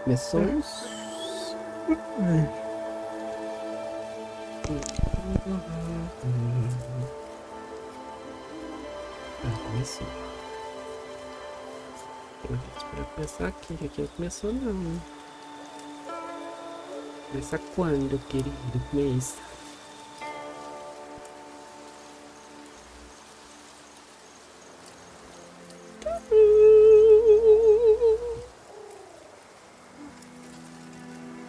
Começou? Começou. Espera começar aqui não começou não. Começa quando, querido? Começa.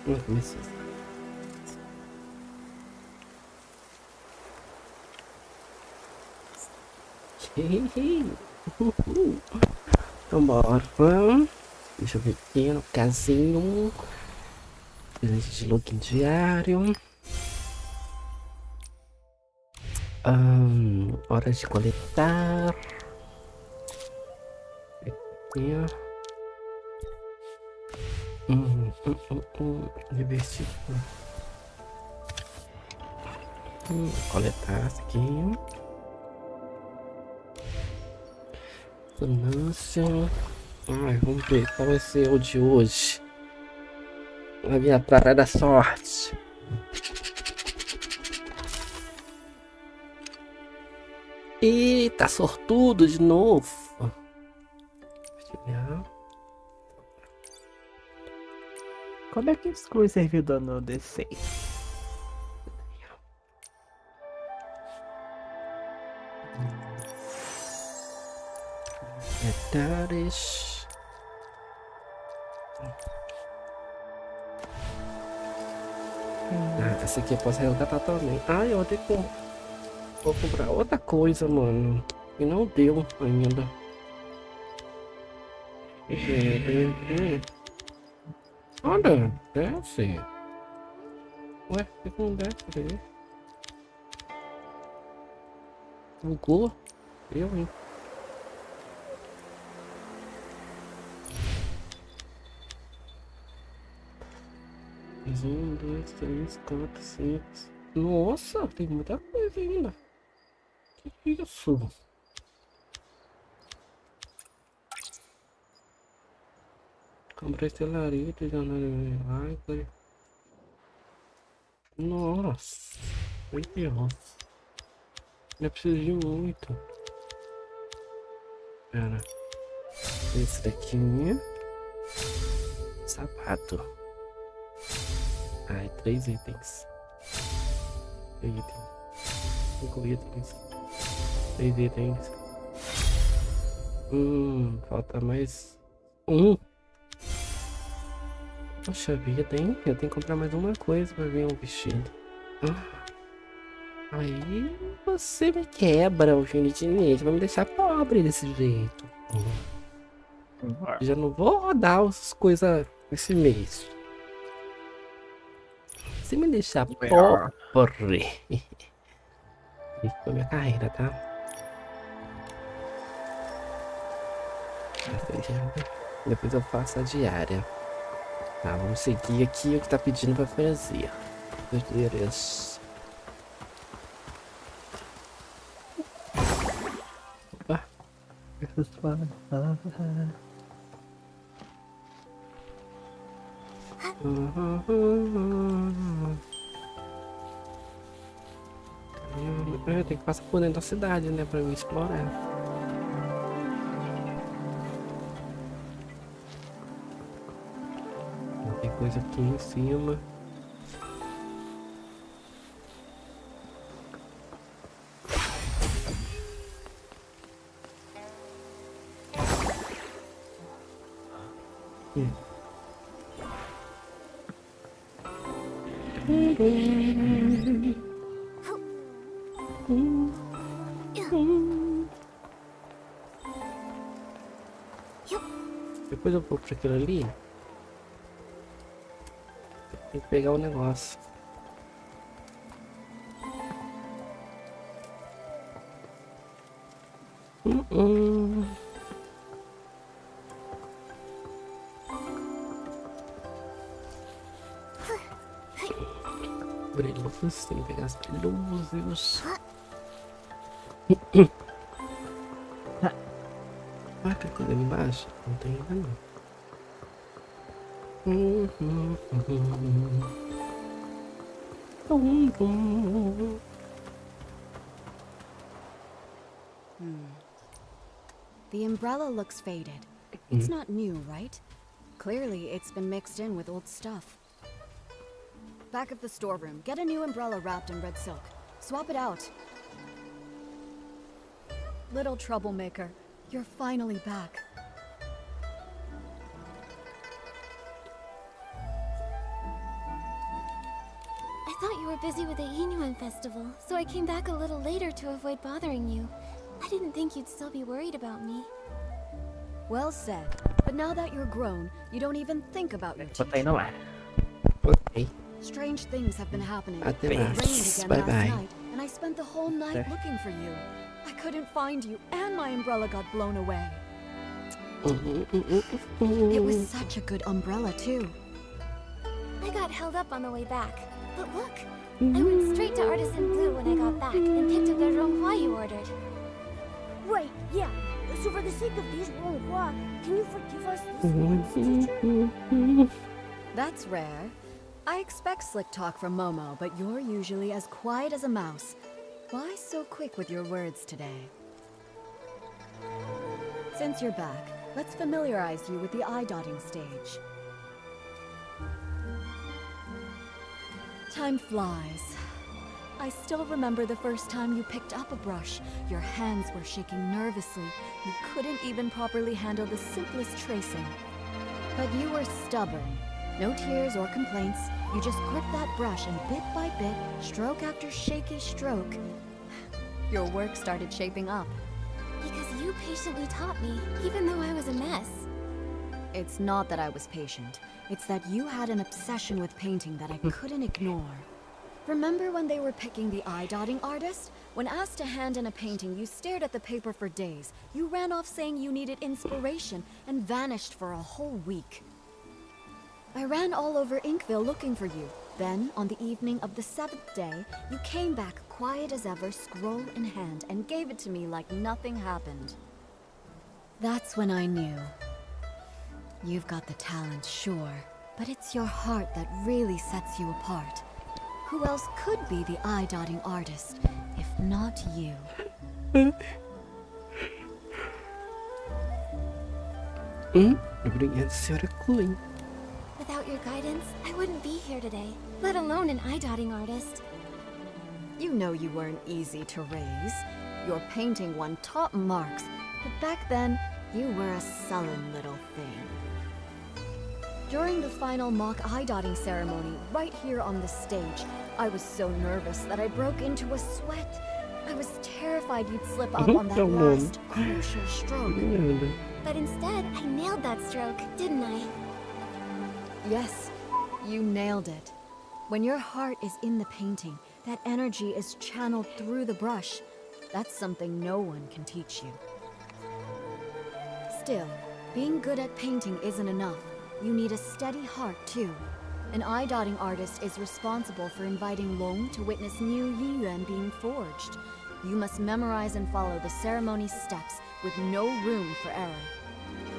Não começou. Então bora. Deixa eu ver aqui no casinho. Presente de login diário. Hora de coletar. Aqui, ó. Divertido. Coletar isso aqui. Sonância. Vamos ver qual vai ser o de hoje. A minha praia da sorte. Eita, sortudo de novo. Deixa eu ver. Como é que exclui servidor no D6? Detalhes. Essa aqui eu posso resgatar também. Eu vou ter que vou comprar outra coisa, mano. E não deu ainda. Olha, desce. Ué, por que não desce aí? Bugou? Hein? 1, 2, 3, 4, 5. Nossa, tem muita coisa ainda. Que isso? Comprei estelaritas, jornada. Nossa, meu Deus. Eu preciso de muito. Pera. Esse daqui é sapato. 3 itens. 5 itens. 6 itens. Falta mais um. Poxa vida, hein? Eu tenho que comprar mais uma coisa pra ver um vestido. Aí você me quebra, o Infinity Nikki. Vai me deixar pobre desse jeito. Já não vou rodar as coisas esse mês. Se me deixar pobre. Isso foi minha carreira, tá? Depois eu faço a diária. Tá, vamos seguir aqui o que tá pedindo pra fazer. Meu Deus. Opa. Eu tenho que passar por dentro da cidade, né, pra me explorar. Tem coisa aqui em cima. Depois eu vou pra aquilo ali. Tem que pegar o negócio. Brilhos, tem que pegar as brilhos. Ah, tem coisa ali embaixo? Não tem ainda não. The umbrella looks faded. It's not new, right? Clearly, it's been mixed in with old stuff. Back of the storeroom, get a new umbrella wrapped in red silk. Swap it out. Little troublemaker, you're finally back. I thought you were busy with the Inuan festival, so I came back a little later to avoid bothering you. I didn't think you'd still be worried about me. Well said. But now that you're grown, you don't even think about your Bota aí teacher. no ar. Ok. Strange things have been happening. Até It rained mais. again Bye last bye. night, and I spent the whole night Okay. looking for you. I couldn't find you, and my umbrella got blown away. It was such a good umbrella, too. I got held up on the way back. But look, I went straight to Artisan Blue when I got back and picked up the Ronghua you ordered. Right, yeah. So for the sake of these Ronghua, can you forgive us this once, teacher? That's rare. I expect slick talk from Momo, but you're usually as quiet as a mouse. Why so quick with your words today? Since you're back, let's familiarize you with the eye-dotting stage. Time flies. I still remember the first time you picked up a brush. Your hands were shaking nervously. You couldn't even properly handle the simplest tracing. But you were stubborn. No tears or complaints. You just gripped that brush and bit by bit, stroke after shaky stroke, your work started shaping up. Because you patiently taught me, even though I was a mess. It's not that I was patient. It's that you had an obsession with painting that I couldn't ignore. Remember when they were picking the eye-dotting artist? When asked to hand in a painting, you stared at the paper for days. You ran off saying you needed inspiration and vanished for a whole week. I ran all over Inkville looking for you. Then, on the evening of the 7th day, you came back quiet as ever, scroll in hand, and gave it to me like nothing happened. That's when I knew. You've got the talent, sure, but it's your heart that really sets you apart. Who else could be the eye-dotting artist, if not you? Obrigado, Senhora Chloe. Without your guidance, I wouldn't be here today, let alone an eye-dotting artist. You know you weren't easy to raise. Your painting won top marks, but back then, you were a sullen little thing. During the final mock eye-dotting ceremony, right here on the stage, I was so nervous that I broke into a sweat. I was terrified you'd slip up on that Come on. last crucial stroke. But instead, I nailed that stroke, didn't I? Yes, you nailed it. When your heart is in the painting, that energy is channeled through the brush. That's something no one can teach you. Still, being good at painting isn't enough. You need a steady heart, too. An eye-dotting artist is responsible for inviting Long to witness new Yiyuan being forged. You must memorize and follow the ceremony's steps with no room for error.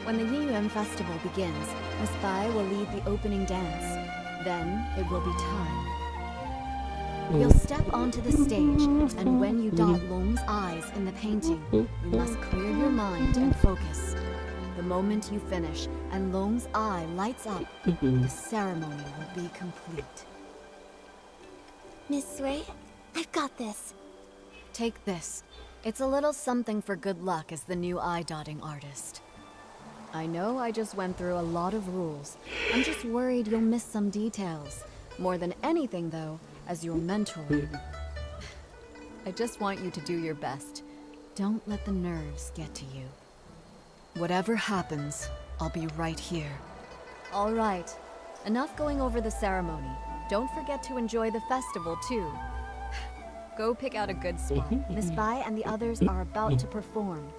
When the Yiyuan festival begins, Miss Bai will lead the opening dance. Then it will be time. You'll step onto the stage, and when you dot Long's eyes in the painting, you must clear your mind and focus. The moment you finish and Long's eye lights up, the ceremony will be complete. Miss Sui, I've got this. Take this. It's a little something for good luck as the new eye-dotting artist. I know I just went through a lot of rules. I'm just worried you'll miss some details. More than anything, though, as your mentor, I just want you to do your best. Don't let the nerves get to you. Whatever happens, I'll be right here. All right. Enough going over the ceremony. Don't forget to enjoy the festival, too. Go pick out a good spot. Miss Bai and the others are about to perform.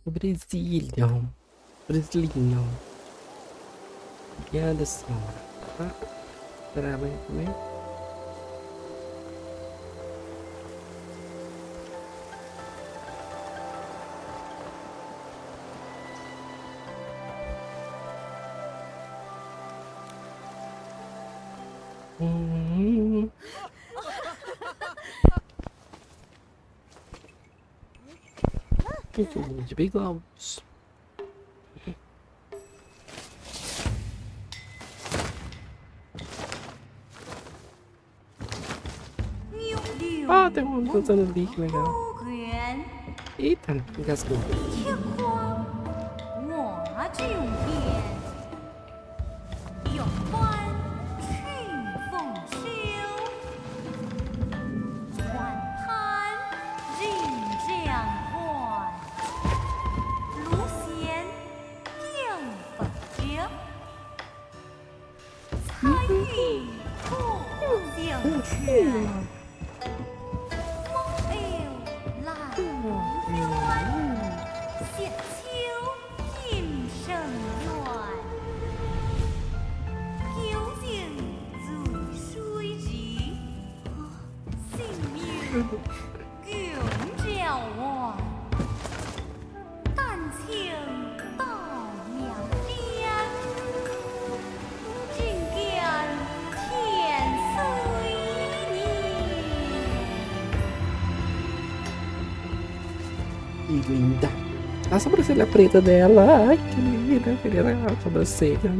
Brasília. Brasilinho. Obrigada, senhora. Ah, será bem também? De biglobos. Ah, tem um usando ali, que legal. Eita, engasgou. Que linda. A sobrancelha preta dela. Ai, que linda. Queria a sobrancelha.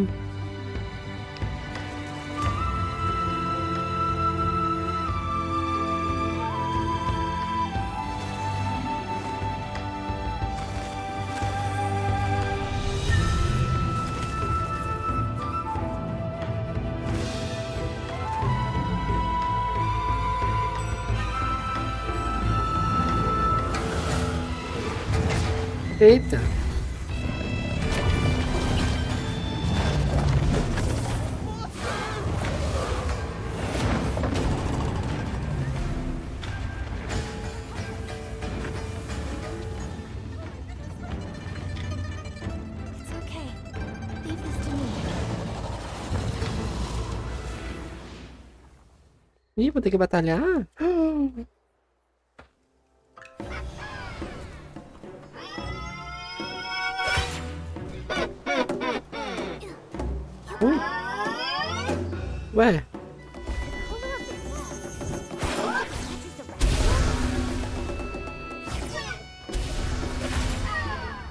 Eita. It's okay. Leave this to me. Ih, vou ter que batalhar? Ué?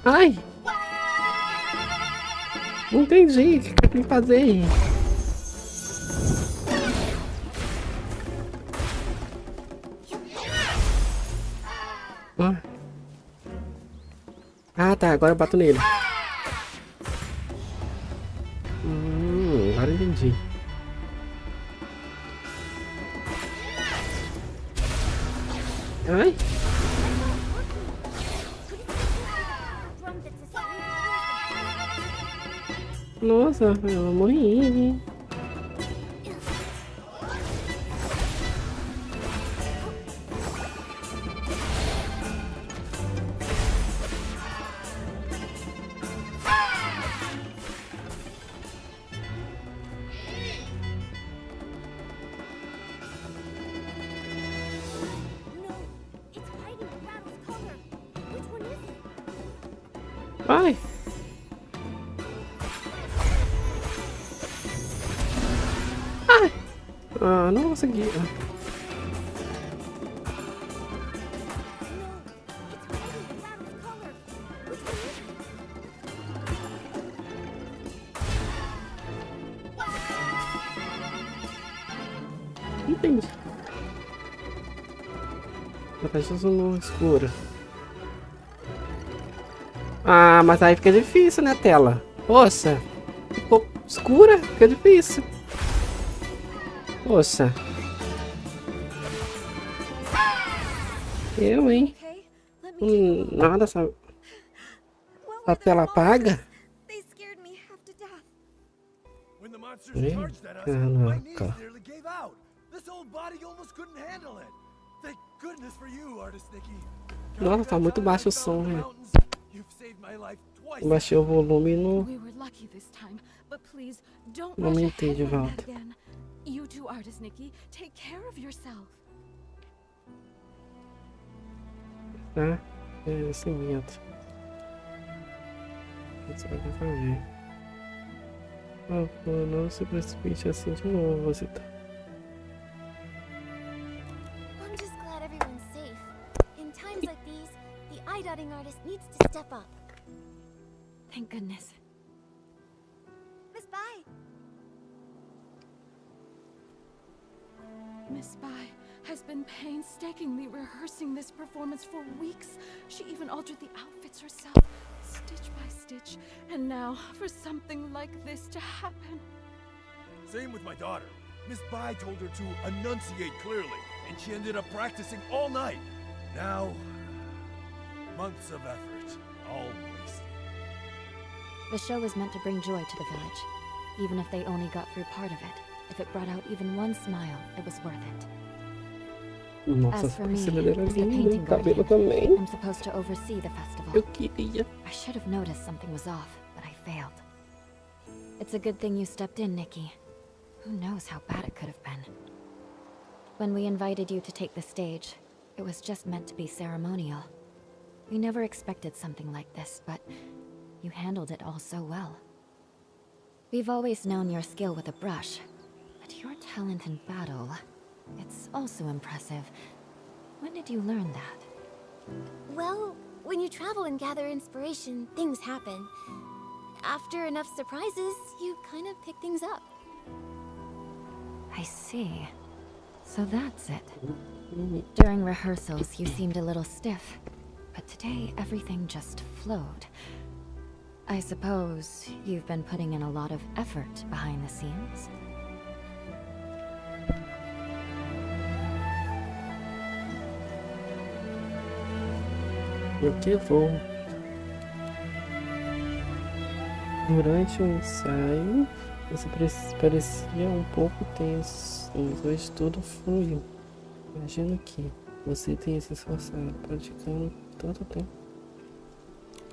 Ai! Não entendi o que eu tenho que fazer. Ah, tá. Agora eu bato nele. Agora eu entendi. Ai! Nossa, eu morri. Ai! Ai! Ah, não consegui. Entendi. Tá no escuro. Ah, mas aí fica difícil, né, tela? Poxa, ficou escura, fica difícil. Poxa. Eu, hein? Nada, a tela apaga. Caraca. Nossa, tá muito baixo o som, né? Eu baixei o volume e não aumentei de volta. You too, artist Nikki. Take care of yourself. Tá? É cimento. Isso vai fazer. Oh, não se precipite assim de novo, você tá. I'm just glad everyone's safe. In times like these, the eye dotting artist needs to step up. Thank goodness. Miss Bai. Miss Bai has been painstakingly rehearsing this performance for weeks. She even altered the outfits herself, stitch by stitch. And now, for something like this to happen. Same with my daughter. Miss Bai told her to enunciate clearly, and she ended up practicing all night. Now, months of effort, all wasted. The show was meant to bring joy to the village. Even if they only got through part of it, if it brought out even one smile, it was worth it. Nossa, As for me, essa dela as the linda, painting cabelo guardian, também. I'm supposed to oversee the festival. Eu queria. I should have noticed something was off, but I failed. It's a good thing you stepped in, Nikki. Who knows how bad it could have been. When we invited you to take the stage, it was just meant to be ceremonial. We never expected something like this, but you handled it all so well. We've always known your skill with a brush, but your talent in battle, it's also impressive. When did you learn that? Well, when you travel and gather inspiration, things happen. After enough surprises, you kind of pick things up. I see. So that's it. During rehearsals, you seemed a little stiff, but today everything just flowed. I suppose you've been putting in a lot of effort behind the scenes. Eu que vou. Durante o ensaio, você parecia um pouco tenso, mas tudo fluiu. Imagino que você tenha se esforçado praticando todo o tempo.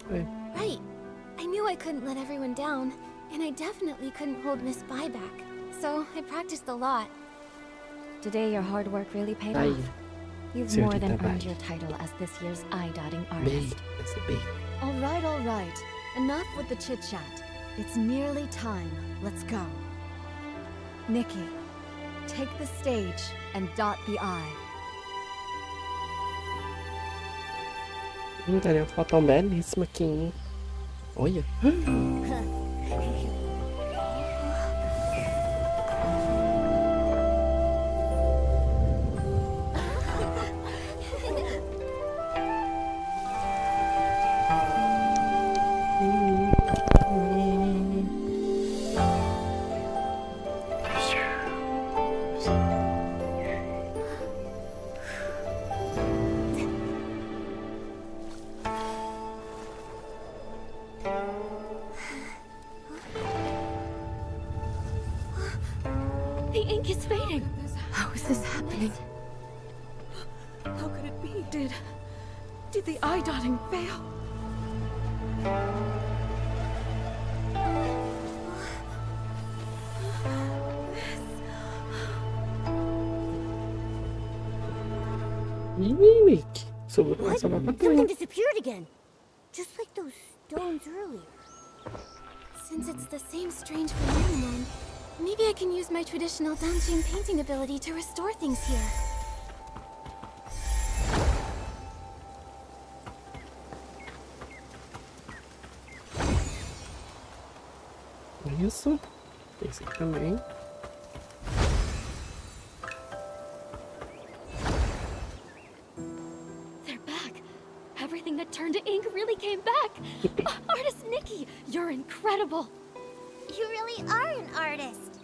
Right. I knew I couldn't let everyone down, and I definitely couldn't hold Miss Bai back. So I practiced a lot. Today your hard work really paid Aí, off. You've seu more than trabalho. earned your title as this year's eye-dotting Bem, artist. esse bem. All right. Enough with the chit-chat. It's nearly time. Let's go. Nikki, take the stage and dot the I. Daria uma foto belíssima aqui, hein? Olha. The ink is fading. How is this happening? How could it be? Did the eye dotting fail? Ih, Nick. Sobrou essa Something batalha. disappeared again. Just like those stones earlier. Since it's the same strange phenomenon, maybe I can use my traditional Danqing painting ability to restore things here. Isso. Esse aqui também. They're back. Everything that turned to ink really came back. Artist Nikki, you're incredible. You really are an artist.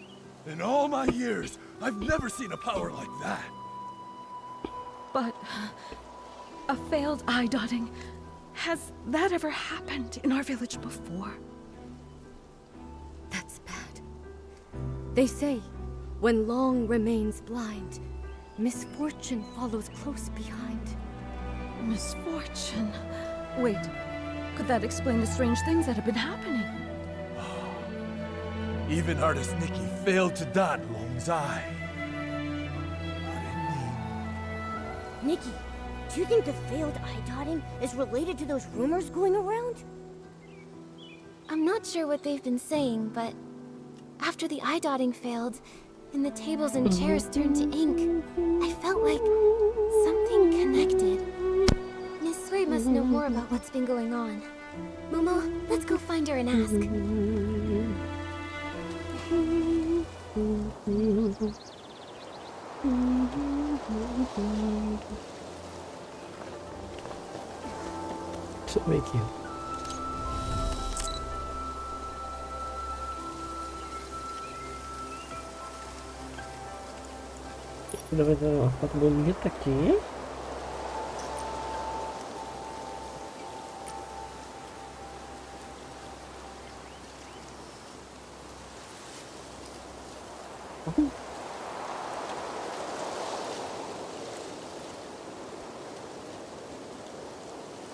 In all my years, I've never seen a power like that. But a failed eye dotting. Has that ever happened in our village before? That's bad. They say, when long remains blind, misfortune follows close behind. Misfortune. Wait, could that explain the strange things that have been happening? Even artist Nikki failed to dot Long's eye. Nikki, do you think the failed eye dotting is related to those rumors going around? I'm not sure what they've been saying, but after the eye dotting failed, and the tables and chairs turned to ink, I felt like something connected. Miss Sui must know more what's been going on. Momo, let's go find her and ask. Deixa eu ver aqui. Vai dar uma foto bonita aqui.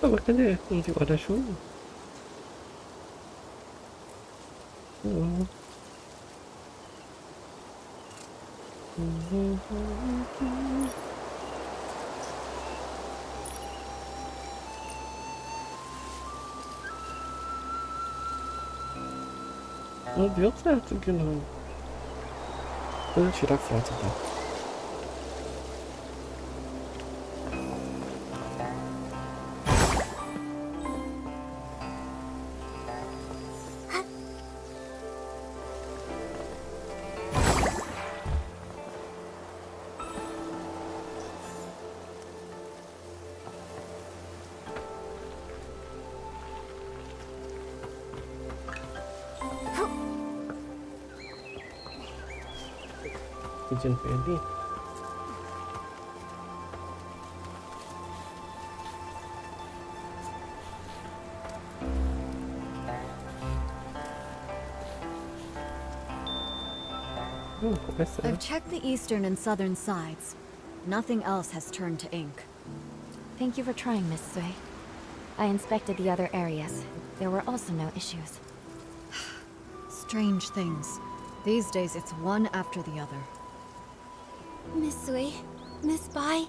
Mas cadê? Não tem guarda-chuva? Não deu certo aqui não. Vou tirar a foto tá? Pedindo pra ele. I've checked the eastern and southern sides. Nothing else has turned to ink. Thank you for trying, Miss Sui. I inspected the other areas. There were also no issues. Strange things. These days it's one after the other. Miss Sui, Miss Bai,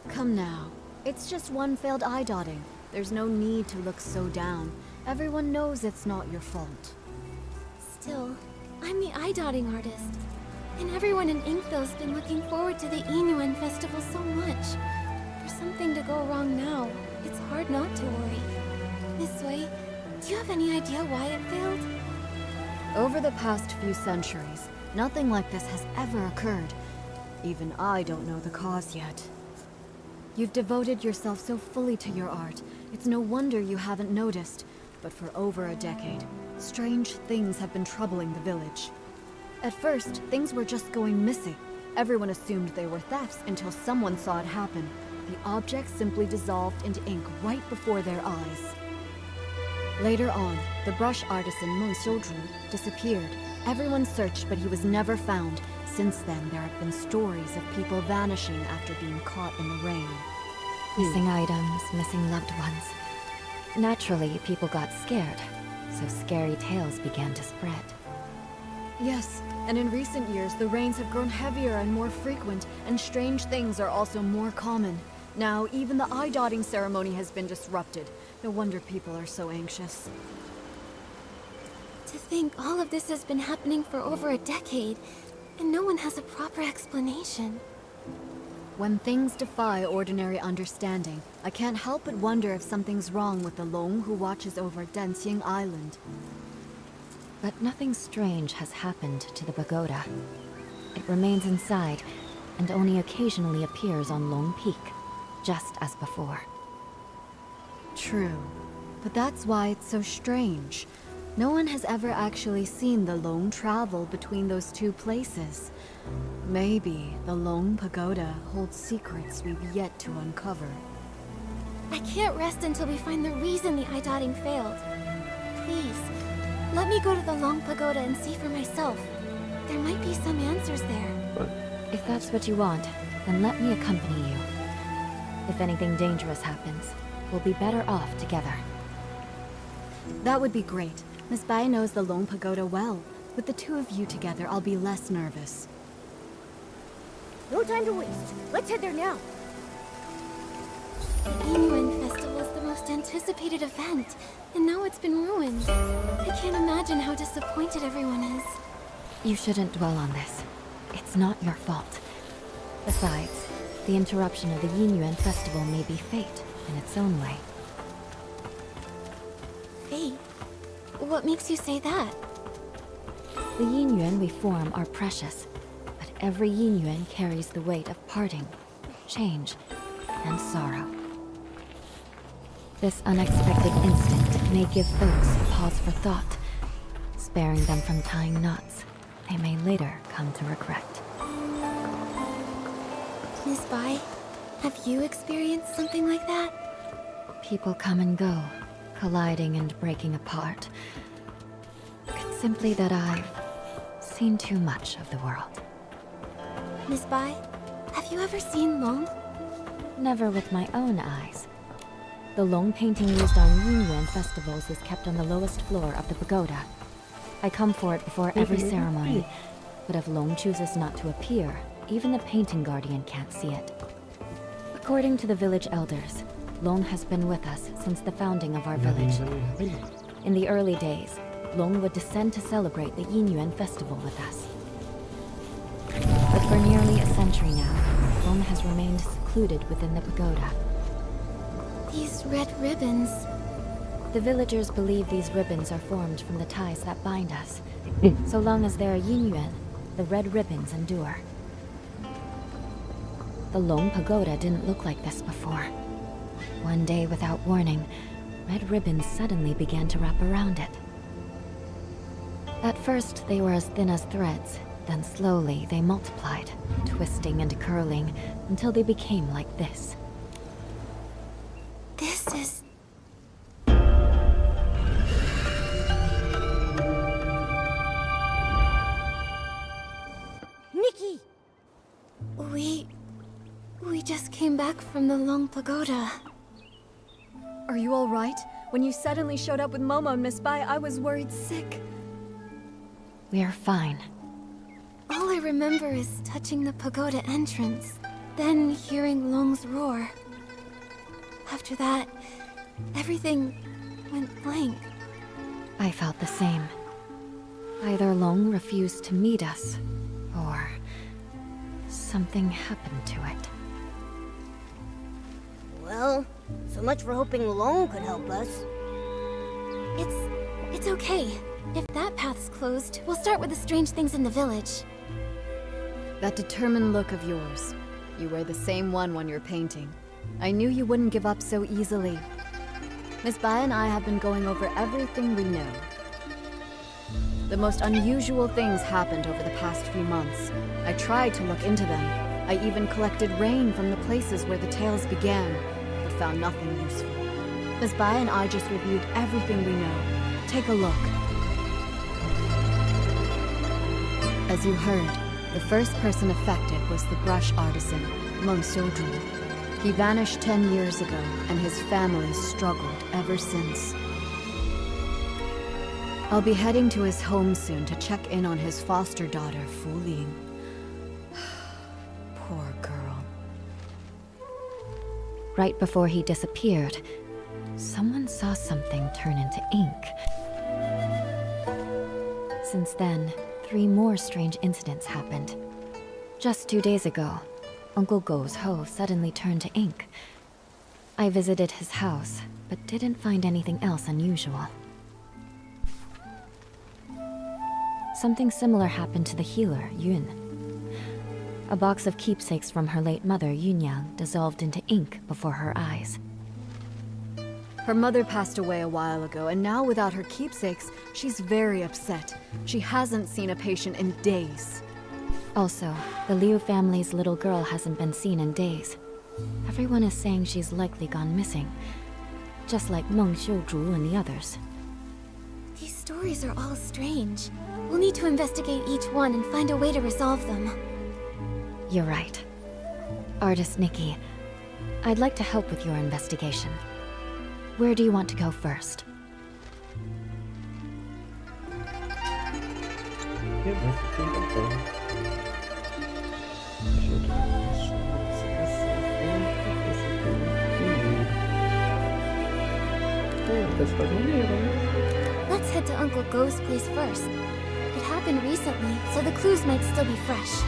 Come now. It's just one failed eye dotting. There's no need to look so down. Everyone knows it's not your fault. Still, I'm the eye-dotting artist. And everyone in Inkville's been looking forward to the Inuan festival so much. For something to go wrong now, it's hard not to worry. Miss Sui, do you have any idea why it failed? Over the past few centuries, nothing like this has ever occurred. Even I don't know the cause yet. You've devoted yourself so fully to your art, it's no wonder you haven't noticed. But for over a decade, strange things have been troubling the village. At first, things were just going missing. Everyone assumed they were thefts until someone saw it happen. The objects simply dissolved into ink right before their eyes. Later on, the brush artisan Meng Xiuzhu disappeared. Everyone searched, but he was never found. Since then, there have been stories of people vanishing after being caught in the rain. Missing items, missing loved ones. Naturally, people got scared, so scary tales began to spread. Yes, and in recent years, the rains have grown heavier and more frequent, and strange things are also more common. Now, even the eye-dotting ceremony has been disrupted. No wonder people are so anxious. To think all of this has been happening for over a decade, and no one has a proper explanation. When things defy ordinary understanding, I can't help but wonder if something's wrong with the Long who watches over Danqing Island. But nothing strange has happened to the pagoda. It remains inside, and only occasionally appears on Long Peak, just as before. True, but that's why it's so strange. No one has ever actually seen the Long travel between those two places. Maybe the Long Pagoda holds secrets we've yet to uncover. I can't rest until we find the reason the eye-dotting failed. Please, let me go to the Long Pagoda and see for myself. There might be some answers there. If that's what you want, then let me accompany you. If anything dangerous happens, we'll be better off together. That would be great. Miss Bai knows the Long Pagoda well. With the two of you together, I'll be less nervous. No time to waste. Let's head there now. The Inuan Festival is the most anticipated event, and now it's been ruined. I can't imagine how disappointed everyone is. You shouldn't dwell on this. It's not your fault. Besides, the interruption of the Inuan Festival may be fate. in its own way. Fate? What makes you say that? The yin yuan we form are precious, but every yin yuan carries the weight of parting, change, and sorrow. This unexpected instant may give folks a pause for thought, sparing them from tying knots they may later come to regret. Miss Bai, have you experienced something like that? People come and go, colliding and breaking apart. It's simply that I've seen too much of the world. Miss Bai, have you ever seen Long? Never with my own eyes. The Long painting used on Yin Yuan festivals is kept on the lowest floor of the pagoda. I come for it before every ceremony, but if Long chooses not to appear, even the painting guardian can't see it. According to the village elders, Long has been with us since the founding of our village. In the early days, Long would descend to celebrate the Yin Yuan festival with us. But for nearly a century now, Long has remained secluded within the pagoda. These red ribbons. The villagers believe these ribbons are formed from the ties that bind us. So long as there are Yin Yuan, the red ribbons endure. The Long Pagoda didn't look like this before. One day, without warning, red ribbons suddenly began to wrap around it. At first, they were as thin as threads, then slowly they multiplied, twisting and curling, until they became like this. This is... Nikki! We just came back from the Long Pagoda. Are you all right? When you suddenly showed up with Momo and Miss Bai, I was worried sick. We are fine. All I remember is touching the pagoda entrance, then hearing Long's roar. After that, everything went blank. I felt the same. Either Long refused to meet us, or something happened to it. Well, so much for hoping Long could help us. It's okay. If that path's closed, we'll start with the strange things in the village. That determined look of yours. You wear the same one when you're painting. I knew you wouldn't give up so easily. Miss Bai and I have been going over everything we know. The most unusual things happened over the past few months. I tried to look into them. I even collected rain from the places where the tales began, but found nothing useful. Miss Bai and I just reviewed everything we know. Take a look. As you heard, the first person affected was the brush artisan, Meng Xiuzhu. He vanished 10 years ago, and his family struggled ever since. I'll be heading to his home soon to check in on his foster daughter, Fu Ling. Poor girl. Right before he disappeared, someone saw something turn into ink. Since then, 3 more strange incidents happened. Just 2 days ago, Uncle Go's hoe suddenly turned to ink. I visited his house, but didn't find anything else unusual. Something similar happened to the healer, Yun. A box of keepsakes from her late mother, Yunyang, dissolved into ink before her eyes. Her mother passed away a while ago, and now without her keepsakes, she's very upset. She hasn't seen a patient in days. Also, the Liu family's little girl hasn't been seen in days. Everyone is saying she's likely gone missing, just like Meng Xiuzhu and the others. These stories are all strange. We'll need to investigate each one and find a way to resolve them. You're right. Artist Nikki, I'd like to help with your investigation. Where do you want to go first? Let's head to Uncle Go's place first. It happened recently, so the clues might still be fresh.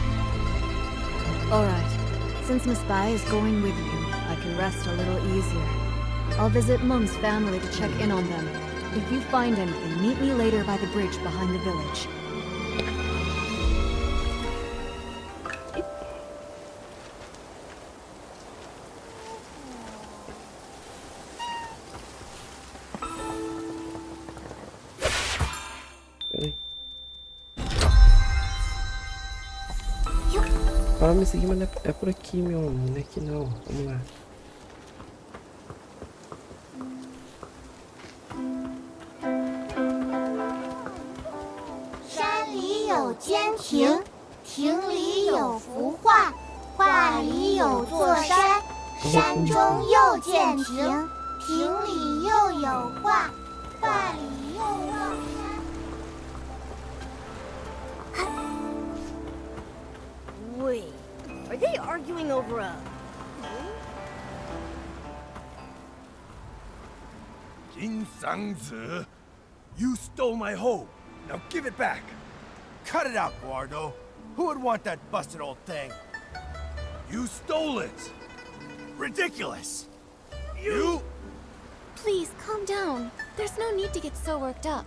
All right. Since Miss Bai is going with you, I can rest a little easier. I'll visit Mung's family to check in on them. If you find anything, meet me later by the bridge behind the village. Ah, me seguir, mas é por aqui, meu amor. Não é aqui não. Vamos lá. Wait, are they arguing over a... Sang-zi, you stole my hoe. Now give it back. Cut it out, Guardo. Who would want that busted old thing? You stole it. Ridiculous! You? Please, calm down. There's no need to get so worked up.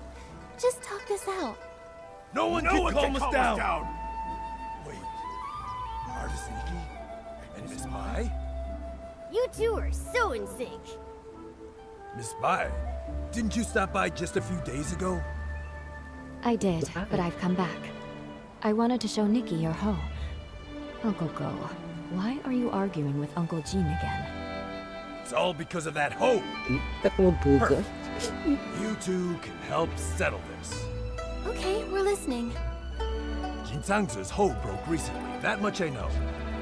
Just talk this out. No one can calm us down. Wait, Artist Nikki and Miss Mai? You two are so in sync. Miss Mai, didn't you stop by just a few days ago? I did, but I've come back. I wanted to show Nikki your hoe. Uncle Go, why are you arguing with Uncle Jean again? It's all because of that hoe. Tá com dúvida. You two can help settle this. Okay, we're listening. Jin Sang-zi's hoe broke recently, that much I know.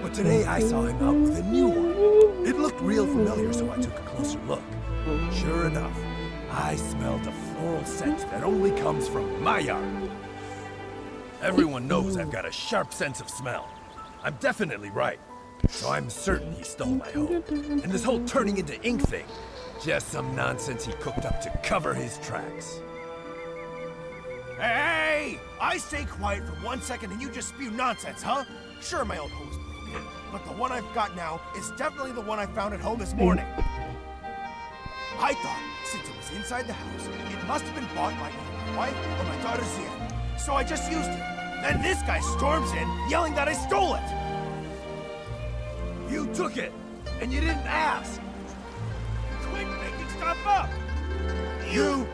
But today I saw him out with a new one. It looked real familiar, so I took a closer look. Sure enough, I smelled a floral scent that only comes from my yard. Everyone knows I've got a sharp sense of smell. I'm definitely right. So I'm certain he stole my hoe. And this whole turning into ink thing, just some nonsense he cooked up to cover his tracks. Hey! I stay quiet for 1 second and you just spew nonsense, huh? Sure, my old hoe's broken, but the one I've got now is definitely the one I found at home this morning. I thought, since it was inside the house, it must have been bought by either my wife or my daughter Zia. So I just used it. Then this guy storms in, yelling that I stole it. You took it, and you didn't ask. Quit making stuff up! You...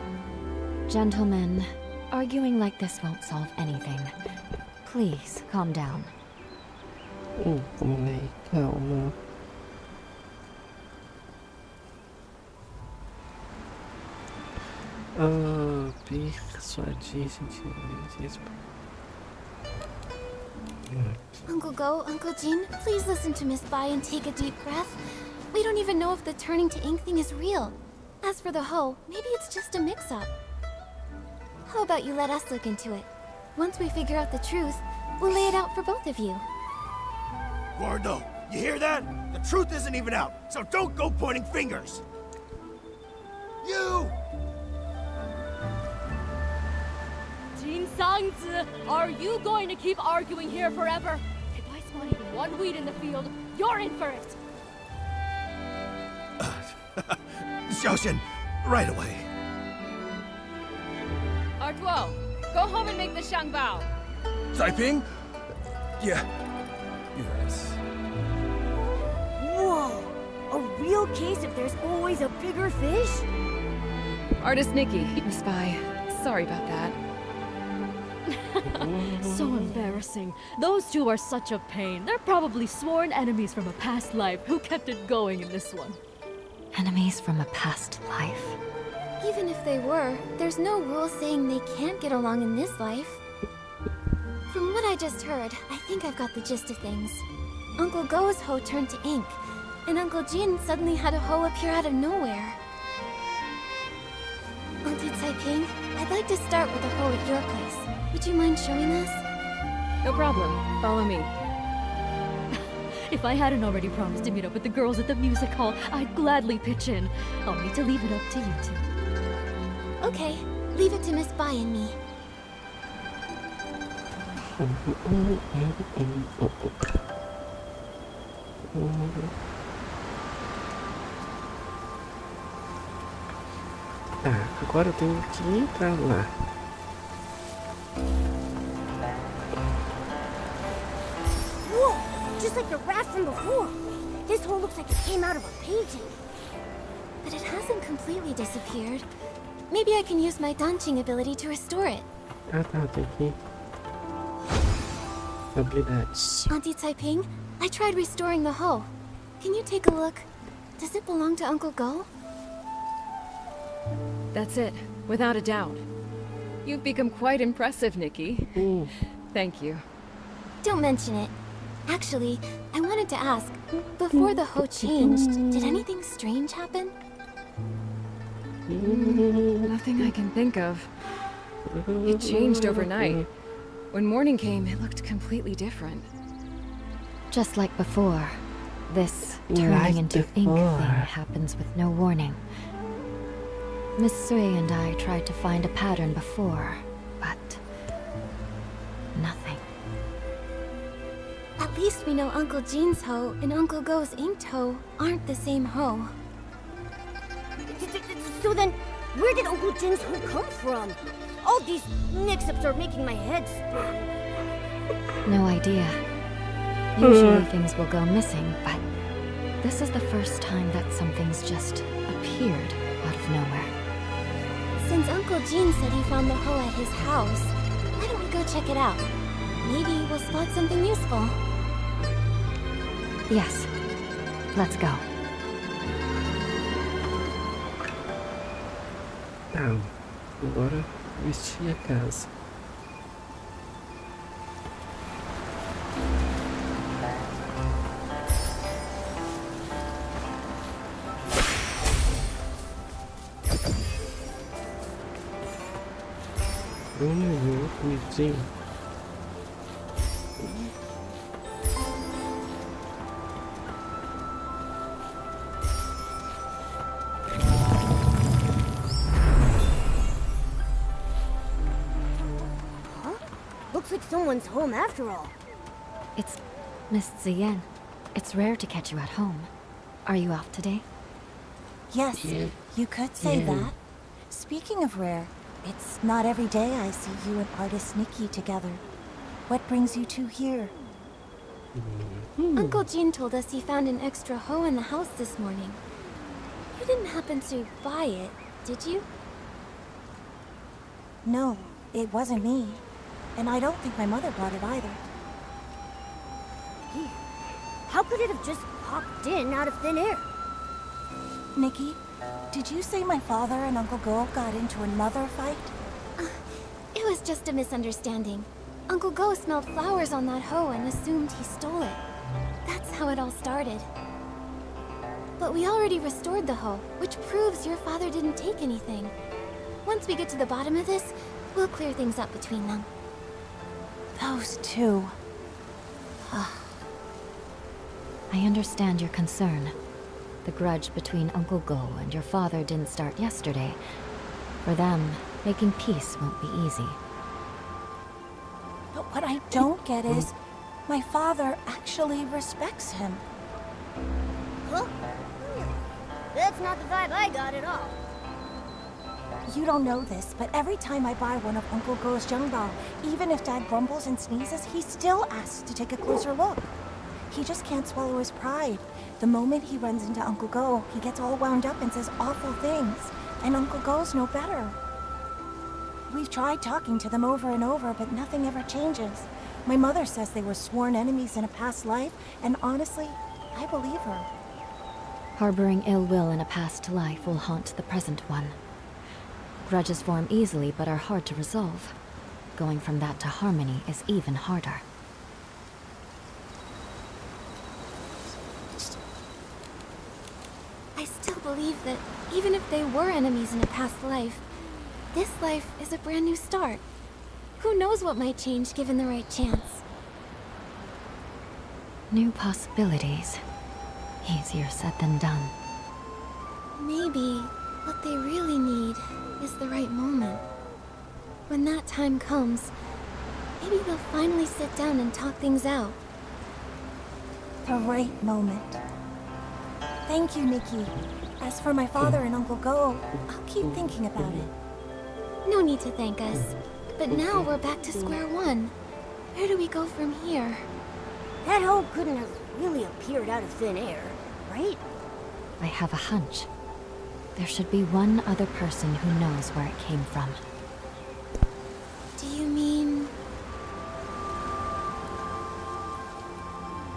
Gentlemen, arguing like this won't solve anything. Please, calm down. Vamos lá, calma. Persuadir, gentilmente. Uncle Go, Uncle Jean, please listen to Miss Bai and take a deep breath. We don't even know if the turning to ink thing is real. As for the hoe, maybe it's just a mix-up. How about you let us look into it? Once we figure out the truth, we'll lay it out for both of you. Guardo, you hear that? The truth isn't even out, so don't go pointing fingers! You! Jin Sang-zi, are you going to keep arguing here forever? If I spot even one weed in the field, you're in for it! Xiaoxian, right away. Artuo, go home and make the shangbao. Taiping? Yeah. Yes. Whoa! A real case if there's always a bigger fish? Artist Nikki, Miss Bai, sorry about that. So embarrassing. Those two are such a pain. They're probably sworn enemies from a past life who kept it going in this one. Enemies from a past life. Even if they were, there's no rule saying they can't get along in this life. From what I just heard, I think I've got the gist of things. Uncle Go's hoe turned to ink, and Uncle Jin suddenly had a hoe appear out of nowhere. Auntie Taiping, I'd like to start with a hoe at your place. Would you mind showing us? No problem. Follow me. If I hadn't already promised to meet up with the girls at the music hall, I'd gladly pitch in. I'll need to leave it up to you two. Okay, leave it to Miss Bai and me. Tá, agora eu tenho que ir pra lá. Whoa! Just like the raft from before. This hole looks like it came out of a painting. But it hasn't completely disappeared. Maybe I can use my Danqing ability to restore it. Ah tá, tem que... Habilidades. Auntie Taiping, I tried restoring the hoe. Can you take a look? Does it belong to Uncle Go? That's it, without a doubt. You've become quite impressive, Nikki. Thank you. Don't mention it. Actually, I wanted to ask, before the hoe changed, did anything strange happen? Nothing I can think of. It changed overnight. When morning came, it looked completely different. Just like before, this turning into ink thing happens with no warning. Miss Sui and I tried to find a pattern before, but nothing. At least we know Uncle Jean's hoe and Uncle Go's inked hoe aren't the same hoe. So then, where did Uncle Jin's hoe come from? All these mix-ups are making my head spin. No idea. Usually things will go missing, but this is the first time that something's just appeared out of nowhere. Since Uncle Jean said he found the hoe at his house, why don't we go check it out? Maybe we'll spot something useful. Yes. Let's go. Tá, agora vestir a casa. Bonitinho. Looks like someone's home after all. It's Miss Ziyan. It's rare to catch you at home. Are you off today? Yes, you could say that. Speaking of rare, it's not every day I see you and artist Nikki together. What brings you two here? Uncle Jean told us he found an extra hoe in the house this morning. You didn't happen to buy it, did you? No, it wasn't me. And I don't think my mother bought it either. How could it have just popped in out of thin air? Nikki, did you say my father and Uncle Go got into another fight? It was just a misunderstanding. Uncle Go smelled flowers on that hoe and assumed he stole it. That's how it all started. But we already restored the hoe, which proves your father didn't take anything. Once we get to the bottom of this, we'll clear things up between them. Those two. I understand your concern. The grudge between Uncle Go and your father didn't start yesterday. For them, making peace won't be easy. But what I don't get is, my father actually respects him. Huh? That's not the vibe I got at all. You don't know this, but every time I buy one of Uncle Go's Zhengbao, even if Dad grumbles and sneezes, he still asks to take a closer look. He just can't swallow his pride. The moment he runs into Uncle Go, he gets all wound up and says awful things. And Uncle Go's no better. We've tried talking to them over and over, but nothing ever changes. My mother says they were sworn enemies in a past life, and honestly, I believe her. Harboring ill will in a past life will haunt the present one. Grudges form easily but are hard to resolve. Going from that to harmony is even harder. I still believe that even if they were enemies in a past life, this life is a brand new start. Who knows what might change given the right chance? New possibilities. Easier said than done. Maybe what they really need is the right moment. When that time comes, maybe they'll finally sit down and talk things out. The right moment. Thank you, Nikki. As for my father and Uncle Go, I'll keep thinking about it. No need to thank us. But now we're back to square one. Where do we go from here? That hole couldn't have really appeared out of thin air, right? I have a hunch. There should be one other person who knows where it came from. Do you mean...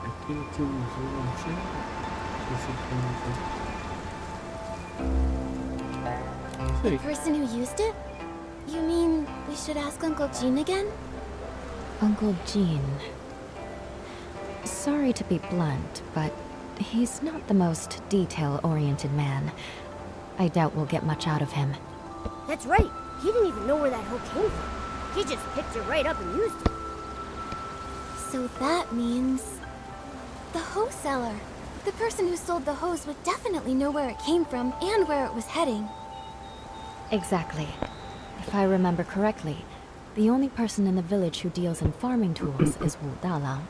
Aquele que usou não tinha? The person who used it? You mean we should ask Uncle Jean again? Uncle Jean. Sorry to be blunt, but he's not the most detail-oriented man. I doubt we'll get much out of him. That's right. He didn't even know where that hole came from. He just picked it right up and used it. So that means... the hose seller. The person who sold the hose would definitely know where it came from and where it was heading. Exactly. If I remember correctly, the only person in the village who deals in farming tools is Wu Dalang.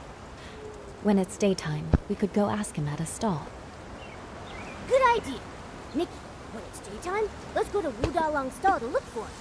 When it's daytime, we could go ask him at a stall. Good idea. Nikki, when it's daytime, let's go to Wu Dalang's stall to look for it.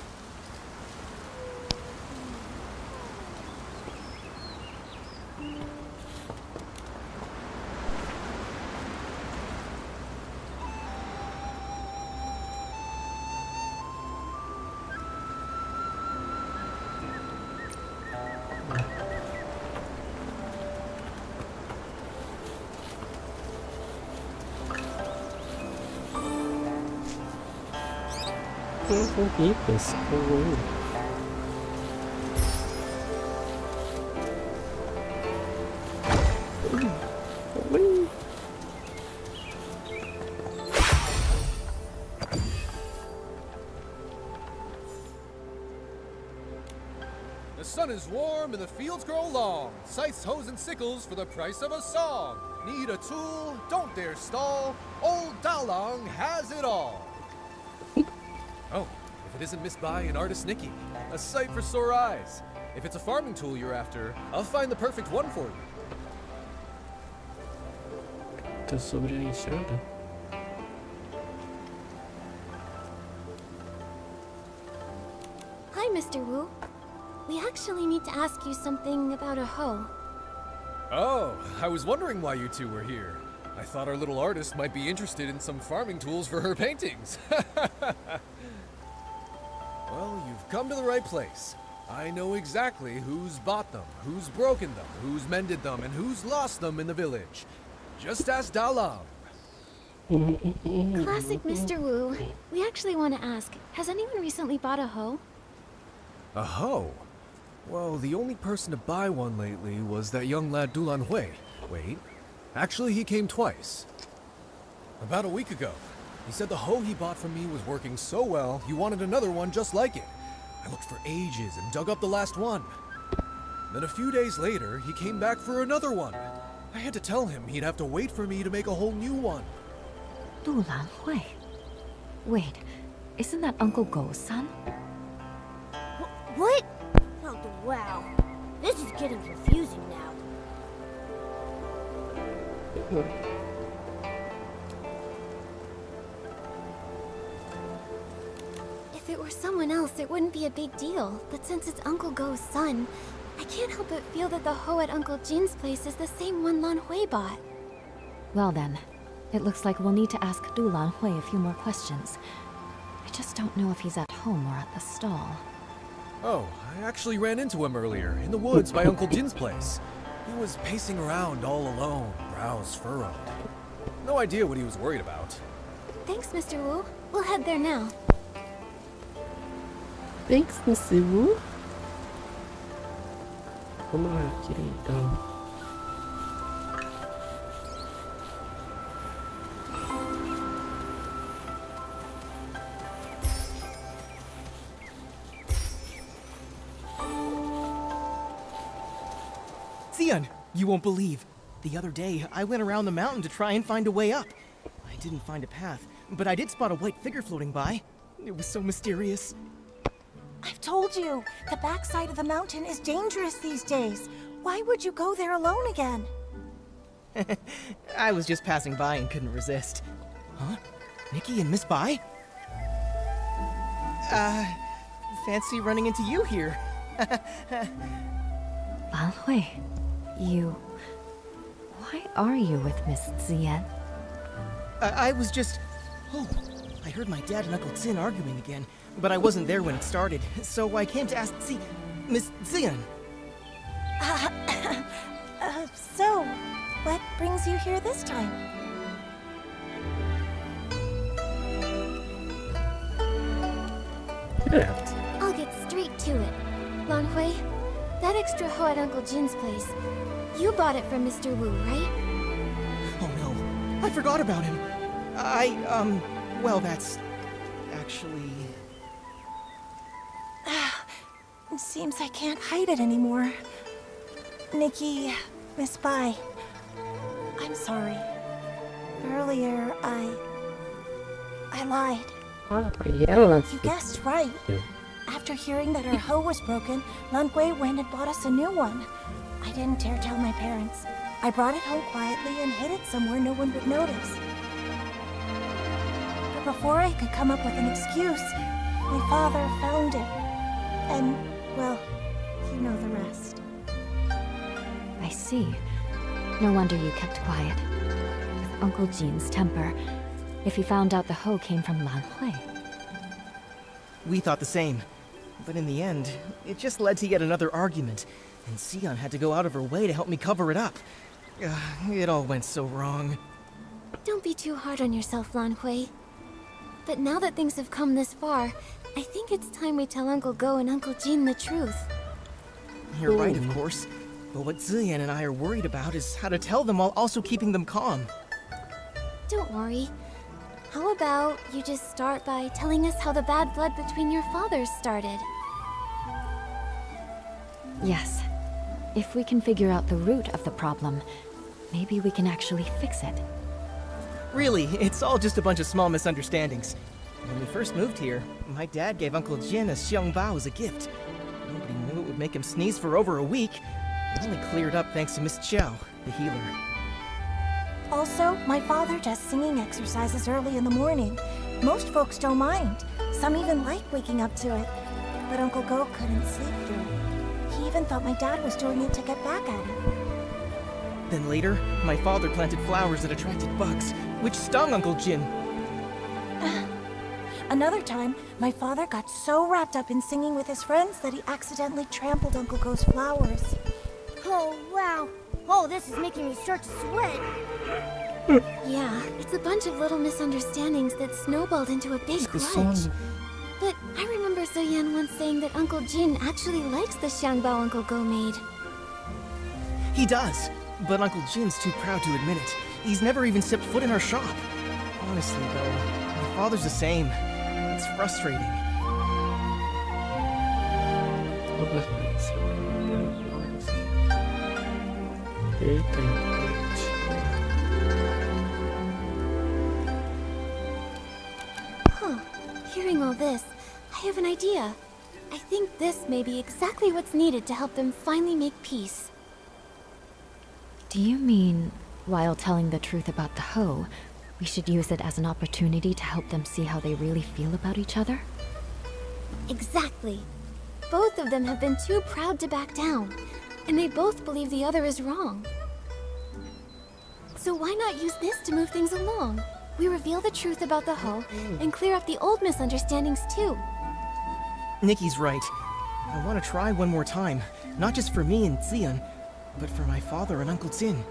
São ricas, The sun is warm and the fields grow long. Scythes, hoes, and sickles for the price of a song. Need a tool? Don't dare stall. Old Dalang has it all. Oh, if it isn't Miss Bai and artist Nikki. A sight for sore eyes. If it's a farming tool you're after, I'll find the perfect one for you. Tá sobre a enxada? Hi, Mr. Wu. We actually need to ask you something about a hoe. Oh, I was wondering why you two were here. I thought our little artist might be interested in some farming tools for her paintings. Well, you've come to the right place. I know exactly who's bought them, who's broken them, who's mended them, and who's lost them in the village. Just ask Dalang. Classic Mr. Wu. We actually want to ask, has anyone recently bought a hoe? A hoe? Well, the only person to buy one lately was that young lad Dulan Hui. Wait, actually he came twice. About a week ago. He said the hoe he bought from me was working so well, he wanted another one just like it. I looked for ages and dug up the last one. Then a few days later, he came back for another one. I had to tell him he'd have to wait for me to make a whole new one. Dulan Hui. Wait, isn't that Uncle Go's son? What? Oh, wow. This is getting confusing now. If it were someone else, it wouldn't be a big deal. But since it's Uncle Go's son, I can't help but feel that the hoe at Uncle Jin's place is the same one Lan Hui bought. Well then, it looks like we'll need to ask Dulan Hui a few more questions. I just don't know if he's at home or at the stall. Oh, I actually ran into him earlier, in the woods by Uncle Jin's place. He was pacing around all alone, brows furrowed. No idea what he was worried about. Thanks, Mr. Wu. We'll head there now. Thanks, Mr. Wu. Vamos lá, queridão. Xian, you won't believe. The other day, I went around the mountain to try and find a way up. I didn't find a path, but I did spot a white figure floating by. It was so mysterious. I've told you, the backside of the mountain is dangerous these days. Why would you go there alone again? I was just passing by and couldn't resist. Huh? Nikki and Miss Bai? Fancy running into you here. Lan Hui, why are you with Miss Zian? I was just... Oh, I heard my dad and Uncle Zin arguing again, but I wasn't there when it started, so I came to ask Miss Zian. So, what brings you here this time? I'll get straight to it. Lan Hui, that extra hoe at Uncle Jin's place, you bought it from Mr. Wu, right? Oh no, I forgot about him. Well, that's... actually... It seems I can't hide it anymore. Nikki, Miss Bai, I'm sorry. Earlier, I lied. You guessed right. After hearing that our hoe was broken, Lan Hui went and bought us a new one. I didn't dare tell my parents. I brought it home quietly and hid it somewhere no one would notice. But before I could come up with an excuse, my father found it. And, well, you know the rest. I see. No wonder you kept quiet. With Uncle Jin's temper, if he found out the hoe came from Lan Hui. We thought the same. But in the end, it just led to yet another argument, and Sion had to go out of her way to help me cover it up. It all went so wrong. Don't be too hard on yourself, Lan Hui. But now that things have come this far, I think it's time we tell Uncle Go and Uncle Jin the truth. You're right, of course. But what Ziyan and I are worried about is how to tell them while also keeping them calm. Don't worry. How about you just start by telling us how the bad blood between your fathers started? Yes. If we can figure out the root of the problem, maybe we can actually fix it. Really, it's all just a bunch of small misunderstandings. When we first moved here, my dad gave Uncle Jin a xiangbao as a gift. Nobody knew it would make him sneeze for over a week. It only cleared up thanks to Miss Chow, the healer. Also, my father does singing exercises early in the morning. Most folks don't mind. Some even like waking up to it. But Uncle Go couldn't sleep through it. He even thought my dad was doing it to get back at him. Then later, my father planted flowers that attracted bugs, which stung Uncle Jin. Another time, my father got so wrapped up in singing with his friends that he accidentally trampled Uncle Go's flowers. Oh, wow. Oh, this is making me start to sweat. Yeah, it's a bunch of little misunderstandings that snowballed into a big grudge. But I remember Zoyan once saying that Uncle Jin actually likes the xiangbao Uncle Go made. He does, but Uncle Jin's too proud to admit it. He's never even stepped foot in our shop. Honestly, though, my father's the same. It's frustrating. Huh. Hearing all this, I have an idea. I think this may be exactly what's needed to help them finally make peace. Do you mean, while telling the truth about the hoe, we should use it as an opportunity to help them see how they really feel about each other? Exactly. Both of them have been too proud to back down, and they both believe the other is wrong. So why not use this to move things along? We reveal the truth about the hoe and clear up the old misunderstandings too. Nikki's right. I want to try one more time, not just for me and Zian, but for my father and Uncle Jin.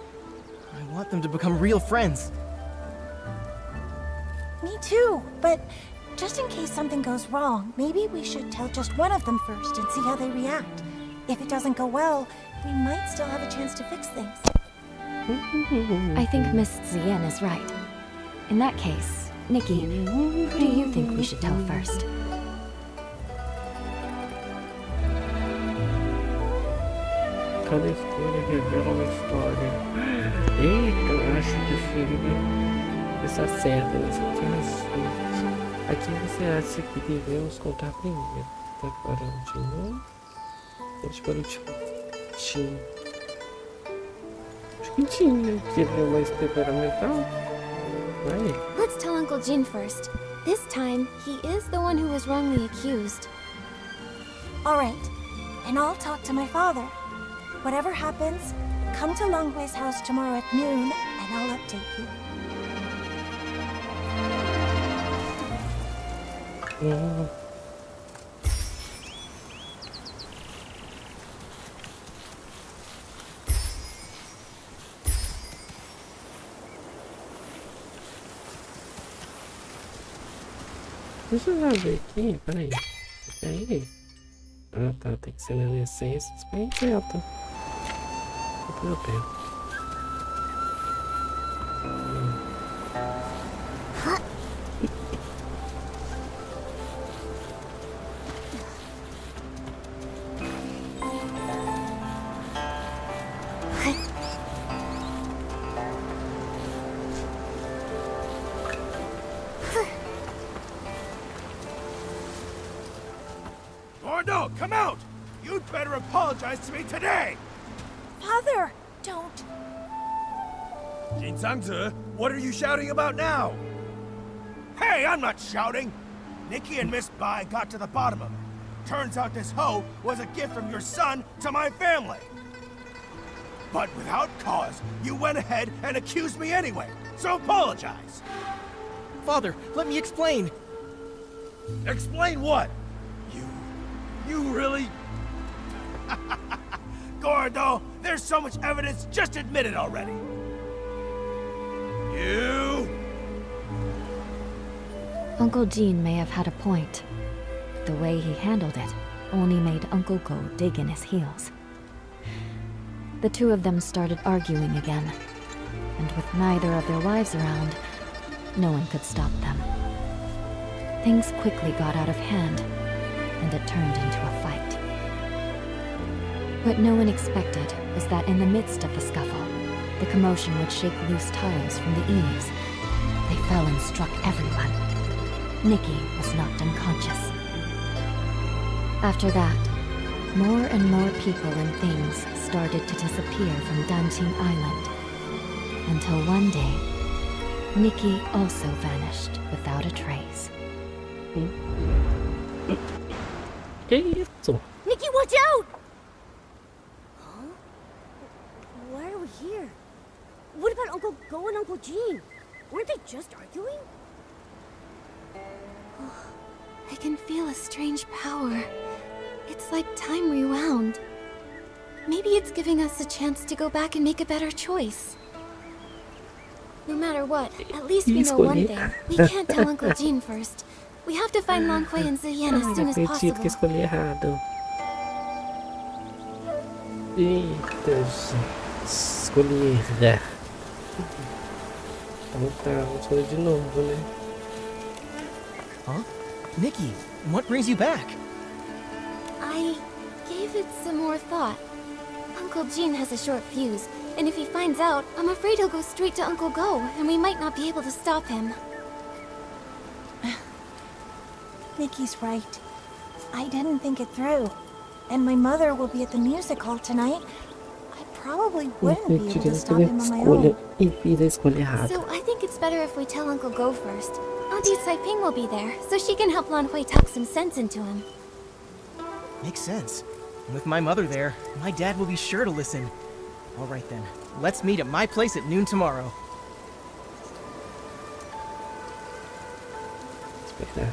I want them to become real friends. Me too, but just in case something goes wrong, maybe we should tell just one of them first and see how they react. If it doesn't go well, we might still have a chance to fix things. I think Miss Zian is right. In that case, Nikki, who do you think we should tell first? Cada escolha revela uma história. Eita, eu acho que o filme está certo nessa afirmação. A quem você acha que devemos contar primeiro? Preparando de novo? Vamos para o time. Acho que tinha. Queria mais temperamental? Right. Let's tell Uncle Jin first. This time, he is the one who was wrongly accused. All right, and I'll talk to my father. Whatever happens, come to Long Hui's house tomorrow at noon, and I'll update you. Deixa eu já ver aqui, peraí. Aí. Ah tá, tem que ser nas essências bem quieta. Depois eu pego. Gordo, come out! You'd better apologize to me today! Father, don't. Jin Sangzi, what are you shouting about now? Hey, I'm not shouting! Nikki and Miss Bai got to the bottom of it. Turns out this hoe was a gift from your son to my family. But without cause, you went ahead and accused me anyway, so apologize! Father, let me explain. Explain what? You really... Gordo, there's so much evidence, just admit it already! You... Uncle Jin may have had a point. The way he handled it only made Uncle Go dig in his heels. The two of them started arguing again, and with neither of their wives around, no one could stop them. Things quickly got out of hand, and it turned into a fight. What no one expected was that in the midst of the scuffle, the commotion would shake loose tiles from the eaves. They fell and struck everyone. Nikki was knocked unconscious. After that, more and more people and things started to disappear from Danqing Island. Until one day, Nikki also vanished without a trace. Que isso? Nikki, watch out! Huh? Why are we here? What about Uncle Go and Uncle Jin? Weren't they just arguing? I can feel a strange power. It's like time rewound. Maybe it's giving us a chance to go back and make a better choice. No matter what, at least we know one thing. We can't tell Uncle Jin first. We have to find Long Hui and Ziyan as soon as Acredito que possible. escolhi errado. Eita, gente. Escolhi errar. Então tá, vamos fazer de novo, né? Huh? Nikki, what brings you back? I gave it some more thought. Uncle Jin has a short fuse, and if he finds out, I'm afraid he'll go straight to Uncle Go, and we might not be able to stop him. Nikki's right. I didn't think it through. And my mother will be at the music hall tonight. I probably wouldn't be able to stop him on my own. E fiz a escolha errada. So I think it's better if we tell Uncle Go first. Auntie Saiping will be there, so she can help Lan Hui talk some sense into him. Makes sense. With my mother there, my dad will be sure to listen. All right then, let's meet at my place at noon tomorrow. Espera.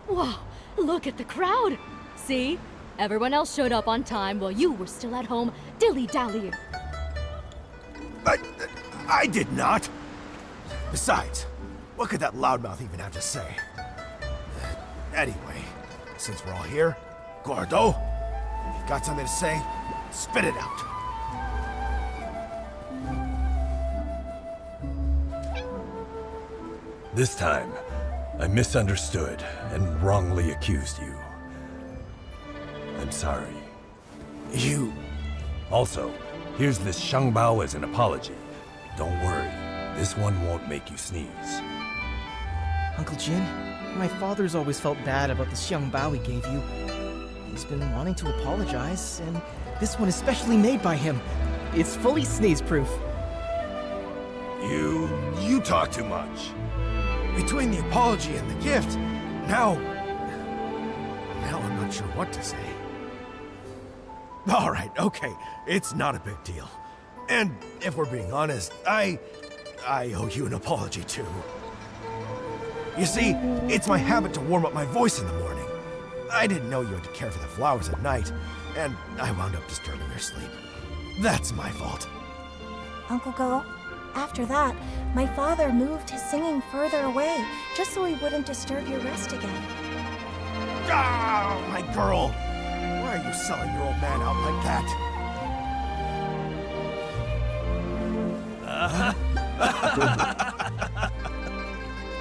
Whoa, look at the crowd! See? Everyone else showed up on time while you were still at home dilly-dallying. I did not! Besides, what could that loudmouth even have to say? Anyway, since we're all here, Gordo, if you got something to say, spit it out. This time, I misunderstood and wrongly accused you. I'm sorry. You... Also, here's this Shangbao as an apology. Don't worry, this one won't make you sneeze. Uncle Jin, my father's always felt bad about the Xiangbao he gave you. He's been wanting to apologize, and this one is specially made by him. It's fully sneeze-proof. You talk too much. Between the apology and the gift, now I'm not sure what to say. All right, okay, it's not a big deal. And if we're being honest, I owe you an apology too. You see, it's my habit to warm up my voice in the morning. I didn't know you had to care for the flowers at night, and I wound up disturbing your sleep. That's my fault. Uncle Go, after that, my father moved his singing further away, just so he wouldn't disturb your rest again. Ah, my girl! Why are you selling your old man out like that?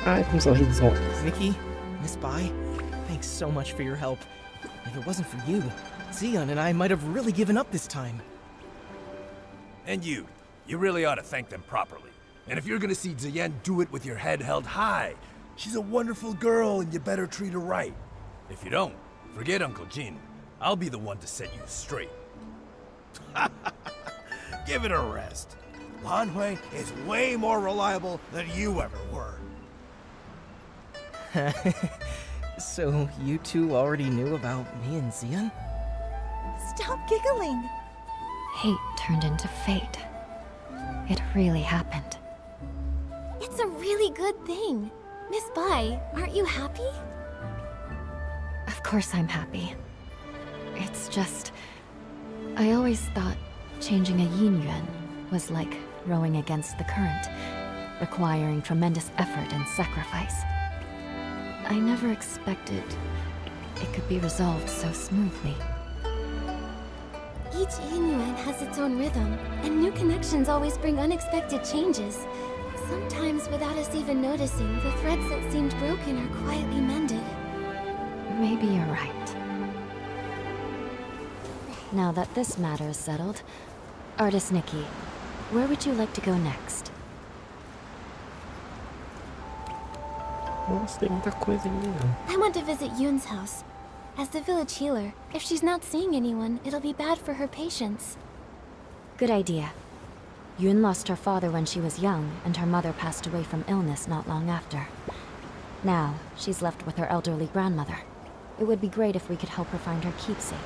Ai, com sorrisão. Nikki, Miss Bai, thanks so much for your help. If it wasn't for you, Xion and I might have really given up this time. And you really ought to thank them properly. And if you're gonna see Ziyen, do it with your head held high. She's a wonderful girl and you better treat her right. If you don't, forget Uncle Jin. I'll be the one to set you straight. Give it a rest. Lan Hui is way more reliable than you ever were. So you two already knew about me and Xion? Stop giggling. Hate turned into fate. It really happened. It's a really good thing. Miss Bai, aren't you happy? Of course I'm happy. It's just... I always thought changing a yin yuan was like rowing against the current, requiring tremendous effort and sacrifice. I never expected it could be resolved so smoothly. Each yin yuan has its own rhythm, and new connections always bring unexpected changes. Sometimes, without us even noticing, the threads that seemed broken are quietly mended. Maybe you're right. Now that this matter is settled, Artist Nikki, where would you like to go next? Nossa, tem muita coisa ainda. I want to visit Yoon's house. As the village healer, if she's not seeing anyone, it'll be bad for her patients. Good idea. Yoon lost her father when she was young, and her mother passed away from illness not long after. Now, she's left with her elderly grandmother. It would be great if we could help her find her keepsake.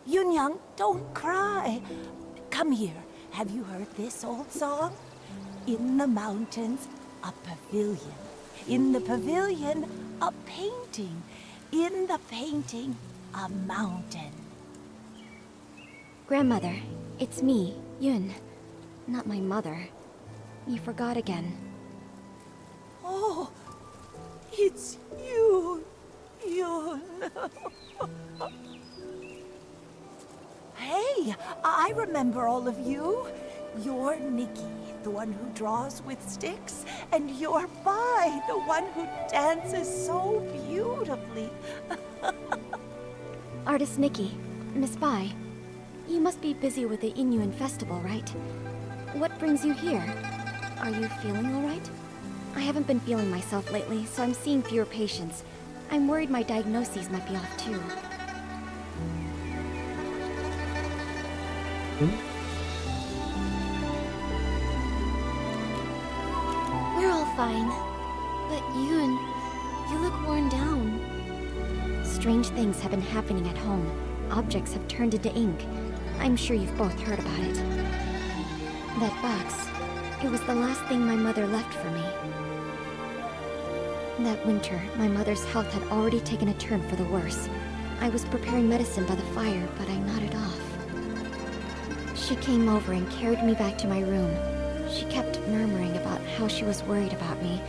Yunyang, don't cry. Come here. Have you heard this old song? In the mountains, a pavilion. In the pavilion, a painting. In the painting, a mountain. Grandmother, it's me, Yun. Not my mother. You forgot again. Oh, it's you, Yun. Hey, I remember all of you. You're Nikki, the one who draws with sticks, and you're Bai, the one who dances so beautifully. Artist Nikki, Miss Bai, you must be busy with the Inuan festival, right? What brings you here? Are you feeling all right? I haven't been feeling myself lately, so I'm seeing fewer patients. I'm worried my diagnoses might be off too. We're all fine. But Yoon, you look worn down. Strange things have been happening at home. Objects have turned into ink. I'm sure you've both heard about it. That box, it was the last thing my mother left for me. That winter, my mother's health had already taken a turn for the worse. I was preparing medicine by the fire, but I nodded off. She came over and carried me back to my room. She kept murmuring about how she was worried about me,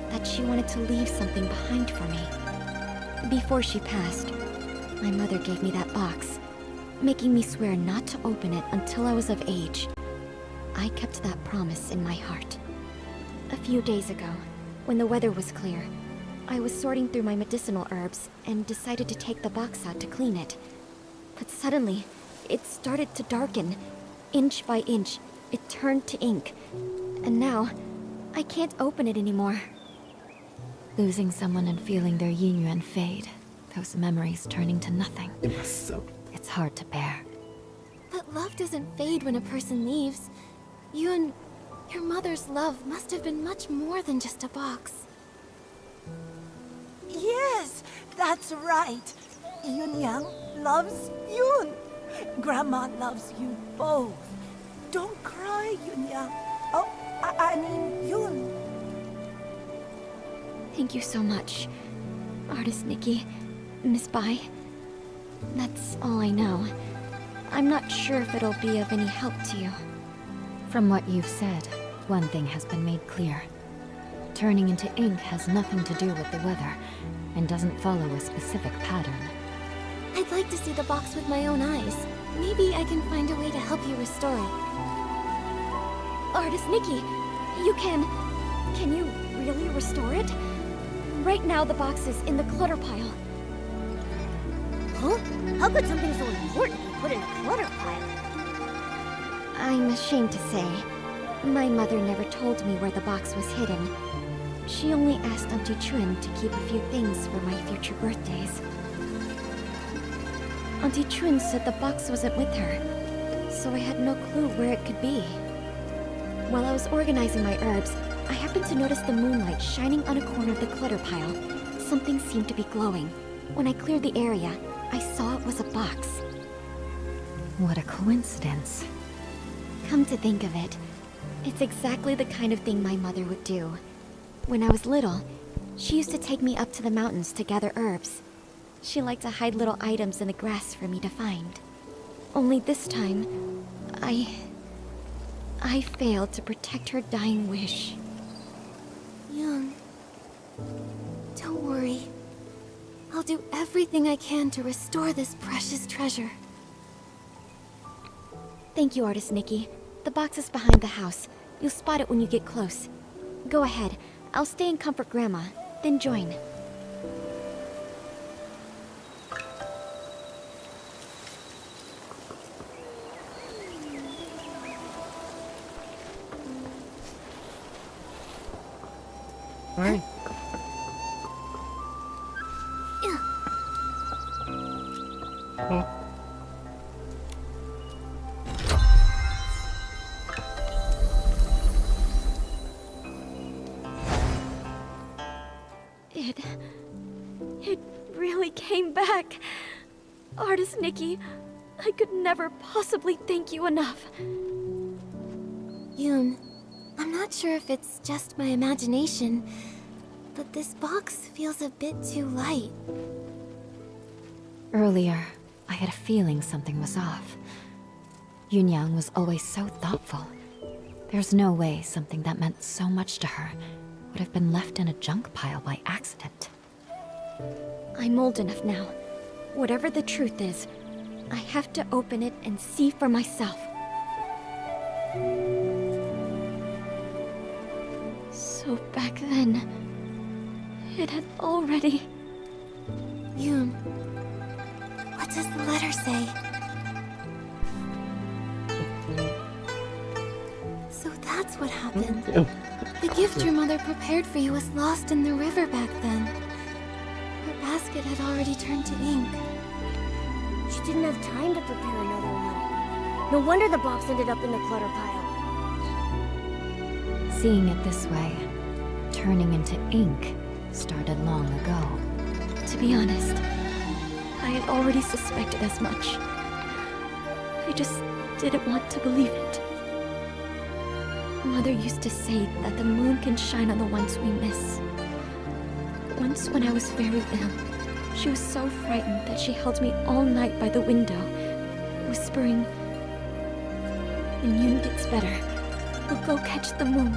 that she wanted to leave something behind for me. Before she passed, my mother gave me that box, making me swear not to open it until I was of age. I kept that promise in my heart. A few days ago, when the weather was clear, I was sorting through my medicinal herbs and decided to take the box out to clean it. But suddenly, it started to darken. Inch by inch, it turned to ink. And now, I can't open it anymore. Losing someone and feeling their yin yuan fade, those memories turning to nothing. It's hard to bear. But love doesn't fade when a person leaves. You and your mother's love must have been much more than just a box. Yes, that's right. Yun Yang loves Yun. Grandma loves you both. Don't cry, Yun Yang. Oh, I mean Yun. Thank you so much, Artist Nikki, Miss Bai. That's all I know. I'm not sure if it'll be of any help to you. From what you've said, one thing has been made clear. Turning into ink has nothing to do with the weather, and doesn't follow a specific pattern. I'd like to see the box with my own eyes. Maybe I can find a way to help you restore it. Artist Nikki, you can you really restore it? Right now the box is in the clutter pile. Huh? How could something so important be put in a clutter pile? I'm ashamed to say, my mother never told me where the box was hidden. She only asked Auntie Chun to keep a few things for my future birthdays. Auntie Chun said the box wasn't with her, so I had no clue where it could be. While I was organizing my herbs, I happened to notice the moonlight shining on a corner of the clutter pile. Something seemed to be glowing. When I cleared the area, I saw it was a box. What a coincidence. Come to think of it, it's exactly the kind of thing my mother would do. When I was little, she used to take me up to the mountains to gather herbs. She liked to hide little items in the grass for me to find. Only this time, I failed to protect her dying wish. Young, don't worry. I'll do everything I can to restore this precious treasure. Thank you, Artist Nikki. The box is behind the house. You'll spot it when you get close. Go ahead. I'll stay and comfort Grandma, then join. Ai. Oh. It really came back. Artist Nikki, I could never possibly thank you enough. Yoon, I'm not sure if it's just my imagination, but this box feels a bit too light. Earlier, I had a feeling something was off. Yunyang was always so thoughtful. There's no way something that meant so much to her would have been left in a junk pile by accident. I'm old enough now. Whatever the truth is, I have to open it and see for myself. So back then, it had already... Yoon, what does the letter say? So that's what happened. The gift your mother prepared for you was lost in the river back then. Her basket had already turned to ink. She didn't have time to prepare another one. No wonder the box ended up in the clutter pile. Seeing it this way, turning into ink started long ago. To be honest, I had already suspected as much. I just didn't want to believe it. Mother used to say that the moon can shine on the ones we miss. Once when I was very ill, she was so frightened that she held me all night by the window, whispering, "When Yoon gets better, we'll go catch the moon."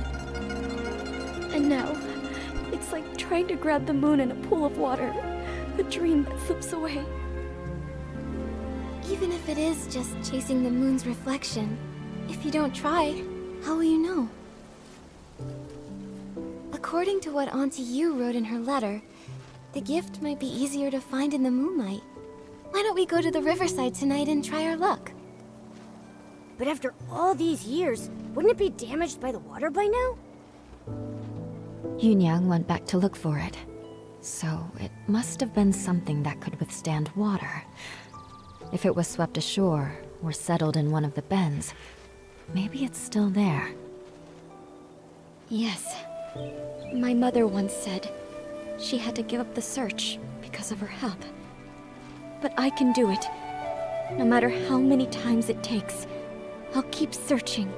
And now, it's like trying to grab the moon in a pool of water, a dream that slips away. Even if it is just chasing the moon's reflection, if you don't try, how will you know? According to what Auntie Yu wrote in her letter, the gift might be easier to find in the moonlight. Why don't we go to the riverside tonight and try our luck? But after all these years, wouldn't it be damaged by the water by now? Yunyang went back to look for it. So it must have been something that could withstand water. If it was swept ashore or settled in one of the bends, maybe it's still there. Yes. My mother once said she had to give up the search because of her health. But I can do it. No matter how many times it takes, I'll keep searching.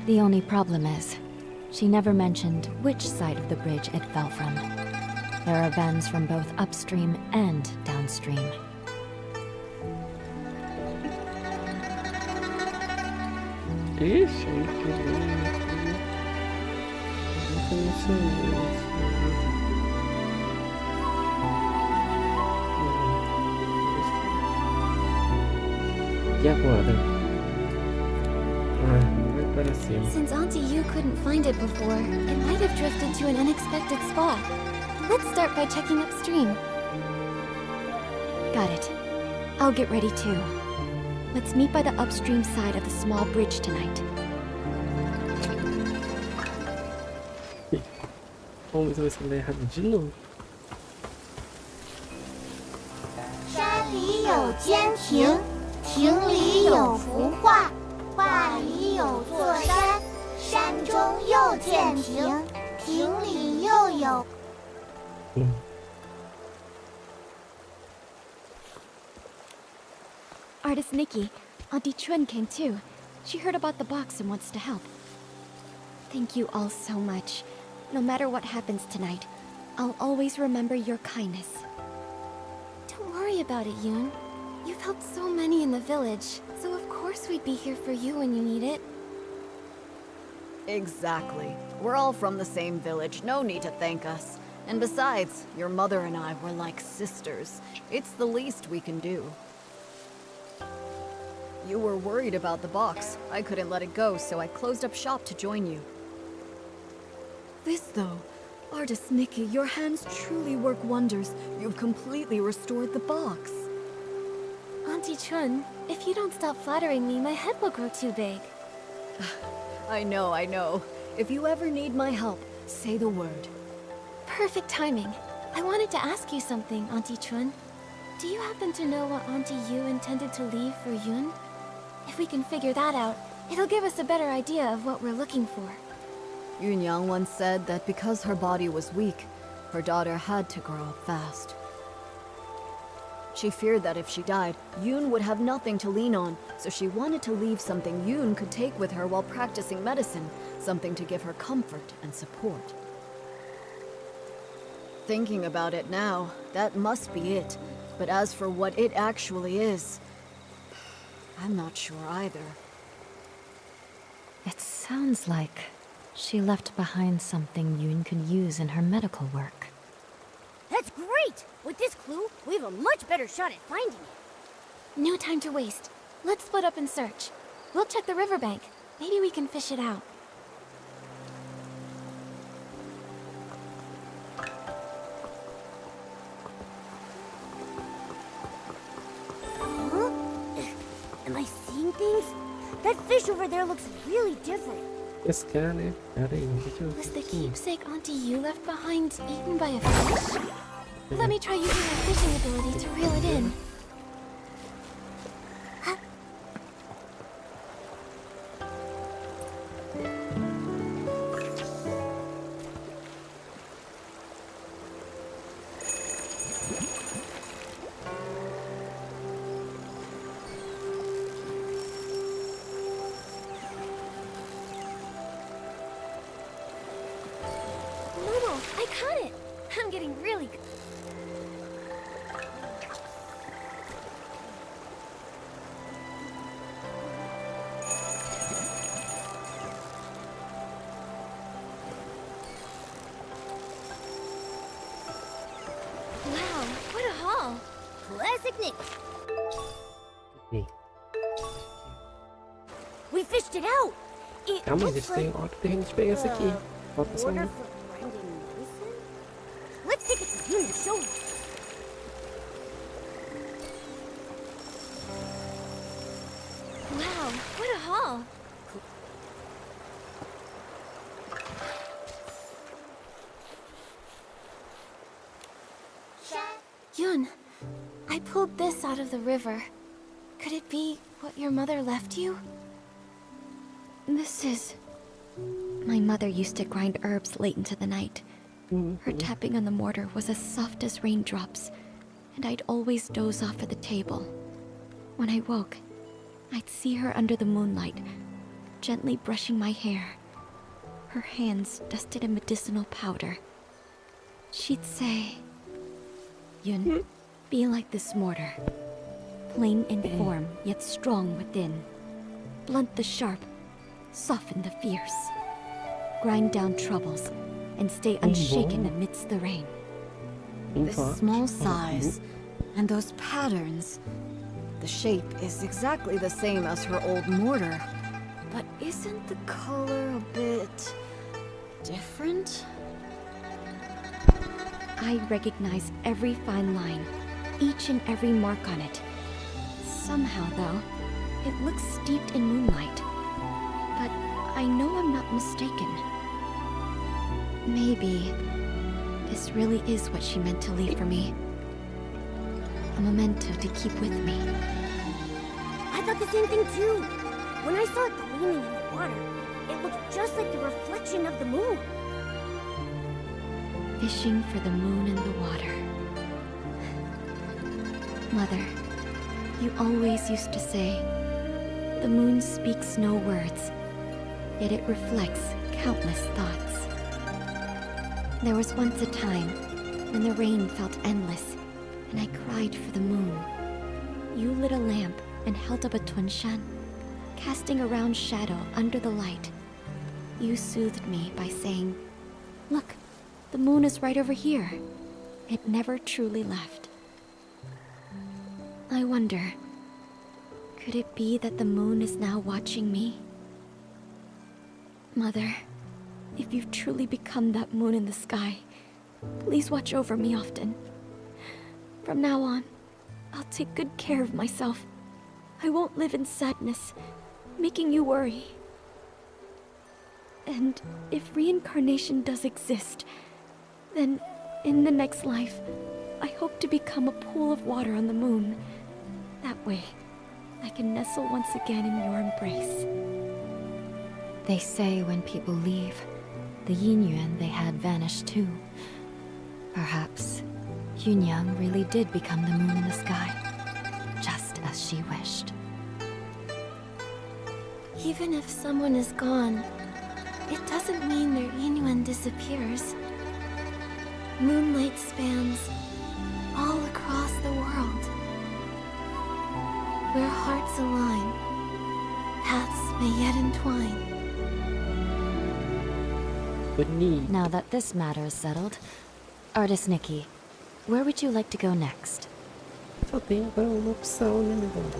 The only problem is, she never mentioned which side of the bridge it fell from. There are bends from both upstream and downstream. Ixi, muito lindo. Muito emocionante. E agora? Vai para cima. Since Auntie Yu couldn't find it before, it might have drifted to an unexpected spot. Let's start by checking upstream. Got it. I'll get ready too. Let's meet by the upstream side of the small bridge tonight. Vamos ver se vai dar errado de novo. 山里有间亭，亭里有幅画，画里有座山，山中又见亭，亭里又有。Artist Nikki, Auntie Chun came too. She heard about the box and wants to help. Thank you all so much. No matter what happens tonight, I'll always remember your kindness. Don't worry about it, Yoon. You've helped so many in the village, so of course we'd be here for you when you need it. Exactly. We're all from the same village, no need to thank us. And besides, your mother and I were like sisters. It's the least we can do. You were worried about the box. I couldn't let it go, so I closed up shop to join you. This though, Artist Nikki, your hands truly work wonders. You've completely restored the box. Auntie Chun, if you don't stop flattering me, my head will grow too big. I know. If you ever need my help, say the word. Perfect timing. I wanted to ask you something, Auntie Chun. Do you happen to know what Auntie Yu intended to leave for Yoon? If we can figure that out, it'll give us a better idea of what we're looking for. Yunyang once said that because her body was weak, her daughter had to grow up fast. She feared that if she died, Yoon would have nothing to lean on, so she wanted to leave something Yoon could take with her while practicing medicine, something to give her comfort and support. Thinking about it now, that must be it. But as for what it actually is, I'm not sure either. It sounds like she left behind something Yoon could use in her medical work. That's great! With this clue, we have a much better shot at finding it. No time to waste. Let's split up and search. We'll check the riverbank. Maybe we can fish it out. Huh? Am I seeing things? That fish over there looks really different. Esse cara, né? Pera aí, deixa eu ver Was the aqui. keepsake Auntie Yu left behind eaten by a fish? Let me try using my fishing ability to reel it in. Momo, I caught it. I'm getting really good. Wow, what a haul. Classic Nick. Ih, We fished it out. It calma, looks eles têm like hora que tem que pegar essa aqui. Falta só order um. for Brandon Mason? Let's take it to him and show him. Wow, what a haul. Yun, I pulled this out of the river. Could it be what your mother left you? This is... My mother used to grind herbs late into the night. Her tapping on the mortar was as soft as raindrops, and I'd always doze off at the table. When I woke, I'd see her under the moonlight, gently brushing my hair, her hands dusted in medicinal powder. She'd say, Yun, be like this mortar, plain in form, yet strong within. Blunt the sharp, soften the fierce. Grind down troubles, and stay unshaken amidst the rain. This small size, and those patterns. The shape is exactly the same as her old mortar. But isn't the color a bit... different? I recognize every fine line, each and every mark on it. Somehow, though, it looks steeped in moonlight. But I know I'm not mistaken. Maybe this really is what she meant to leave for me. A memento to keep with me. I thought the same thing too. When I saw it gleaming in the water, it looked just like the reflection of the moon. Fishing for the moon in the water. Mother, you always used to say, the moon speaks no words, yet it reflects countless thoughts. There was once a time when the rain felt endless, and I cried for the moon. You lit a lamp and held up a tunshan, casting a round shadow under the light. You soothed me by saying, look, the moon is right over here. It never truly left. I wonder, could it be that the moon is now watching me? Mother, if you've truly become that moon in the sky, please watch over me often. From now on, I'll take good care of myself. I won't live in sadness, making you worry. And if reincarnation does exist, then in the next life, I hope to become a pool of water on the moon. That way, I can nestle once again in your embrace. They say when people leave, the yin-yuan they had vanished too. Perhaps Yunyang really did become the moon in the sky, just as she wished. Even if someone is gone, it doesn't mean their Inuan disappears. Moonlight spans all across the world. Where hearts align, paths may yet entwine. Now that this matter is settled, Artist Nikki, where would you like to go next? Só tem agora uma opção, né, meu amor?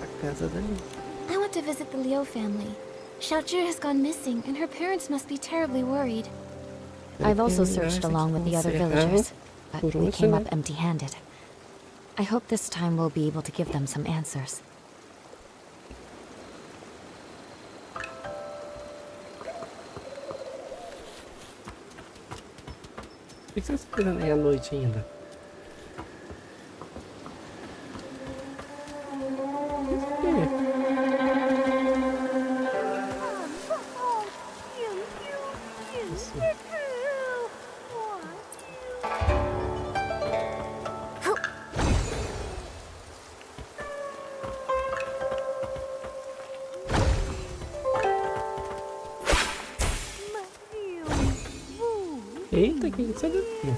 A casa da Nikki. I want to visit the Liu family. Xiaozhi has gone missing, and her parents must be terribly worried. I've also searched along with the other villagers, but we came up empty-handed. I hope this time we'll be able to give them some answers. Por que você está esperando aí à noite ainda? Eita, que isso é daqui?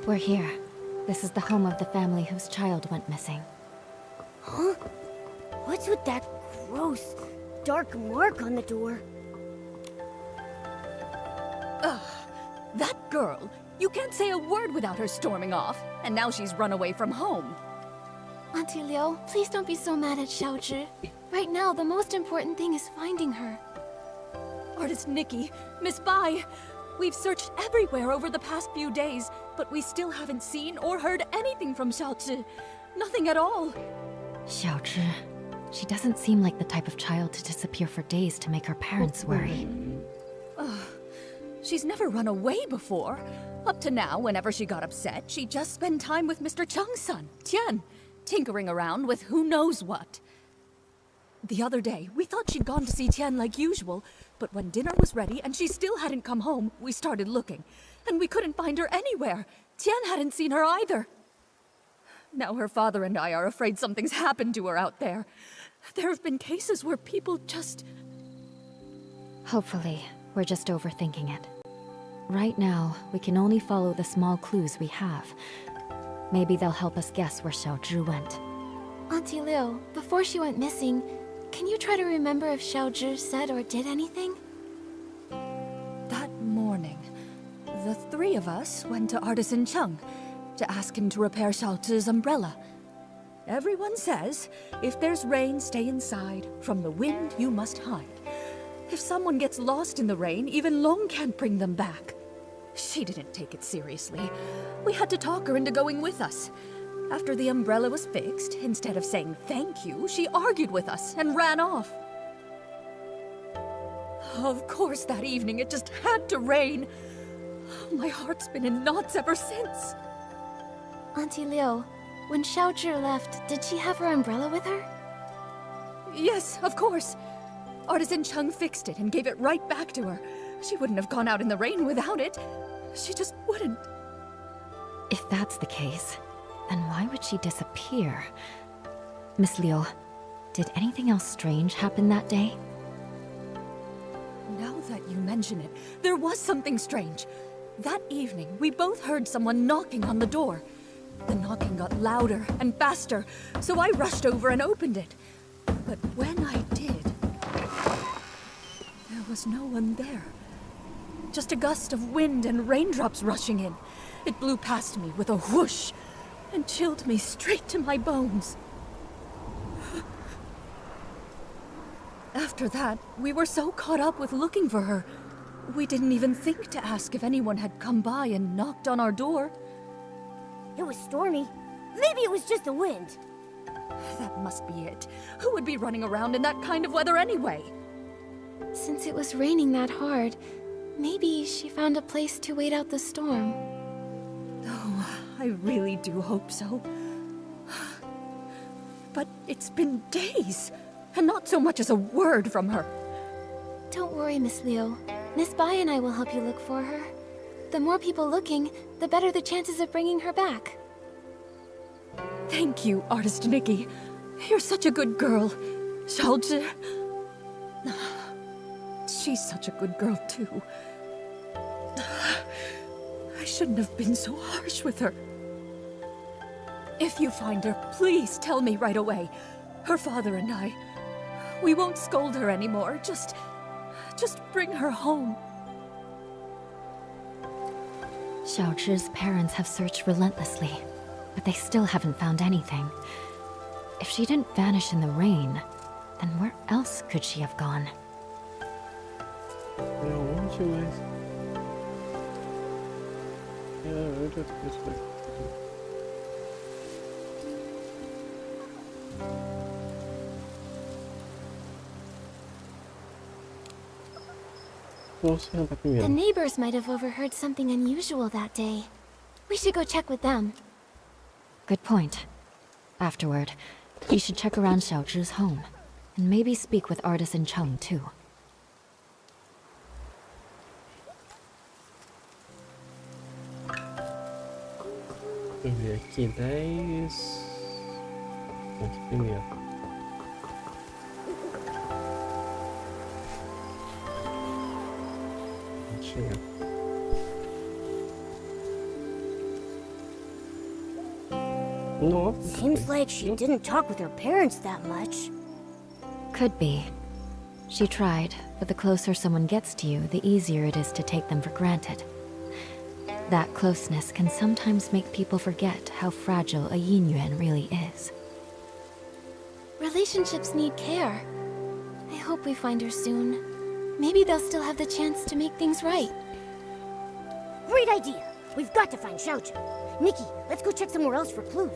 We're here. This is the home of the family whose child went missing. Huh? What's with that gross, dark mark on the door? Ugh, that girl! You can't say a word without her storming off, and now she's run away from home. Auntie Liu, please don't be so mad at Xiaozhi. Right now, the most important thing is finding her. Artist Nikki, Miss Bai, we've searched everywhere over the past few days, but we still haven't seen or heard anything from Xiaozhi. Nothing at all. Xiaozhi. She doesn't seem like the type of child to disappear for days to make her parents worry. She's never run away before. Up to now, whenever she got upset, she'd just spend time with Mr. Cheng's son, Tian, tinkering around with who knows what. The other day, we thought she'd gone to see Tian like usual, but when dinner was ready and she still hadn't come home, we started looking. And we couldn't find her anywhere. Tian hadn't seen her either. Now her father and I are afraid something's happened to her out there. There have been cases where people just... Hopefully, we're just overthinking it. Right now, we can only follow the small clues we have. Maybe they'll help us guess where Xiaozhi went. Auntie Liu, before she went missing, can you try to remember if Xiaozhi said or did anything? That morning, the three of us went to Artisan Cheng to ask him to repair Xiaozhi's umbrella. Everyone says, if there's rain, stay inside. From the wind, you must hide. If someone gets lost in the rain, even Long can't bring them back. She didn't take it seriously. We had to talk her into going with us. After the umbrella was fixed, instead of saying thank you, she argued with us and ran off. Of course, that evening it just had to rain. My heart's been in knots ever since. Auntie Liu, when Xiaozhi left, did she have her umbrella with her? Yes, of course. Artisan Cheng fixed it and gave it right back to her. She wouldn't have gone out in the rain without it. She just wouldn't. If that's the case, then why would she disappear? Miss Liu, did anything else strange happen that day? Now that you mention it, there was something strange. That evening, we both heard someone knocking on the door. The knocking got louder and faster, so I rushed over and opened it. But when I did, there was no one there. Just a gust of wind and raindrops rushing in. It blew past me with a whoosh and chilled me straight to my bones. After that, we were so caught up with looking for her, we didn't even think to ask if anyone had come by and knocked on our door. It was stormy. Maybe it was just the wind. That must be it. Who would be running around in that kind of weather anyway? Since it was raining that hard, maybe she found a place to wait out the storm. Oh, I really do hope so. But it's been days, and not so much as a word from her. Don't worry, Miss Liu. Miss Bai and I will help you look for her. The more people looking, the better the chances of bringing her back. Thank you, Artist Nikki. You're such a good girl. Xiaozhi... She's such a good girl, too. I shouldn't have been so harsh with her. If you find her, please tell me right away. Her father and I... We won't scold her anymore. Just bring her home. Xiaozhi's parents have searched relentlessly, but they still haven't found anything. If she didn't vanish in the rain, then where else could she have gone? The neighbors might have overheard something unusual that day. We should go check with them. Good point. Afterward, you should check around Xiaozhi's home, and maybe speak with Artisan Cheng too. Vamos ver aqui, 10. Aqui primeiro. Nossa. Seems like she didn't talk with her parents that much. Could be. She tried, but the closer someone gets to you, the easier it is to take them for granted. That closeness can sometimes make people forget how fragile a yin-yuan really is. Relationships need care. I hope we find her soon. Maybe they'll still have the chance to make things right. Great idea! We've got to find Sejam. Nikki, let's go check somewhere else for clues.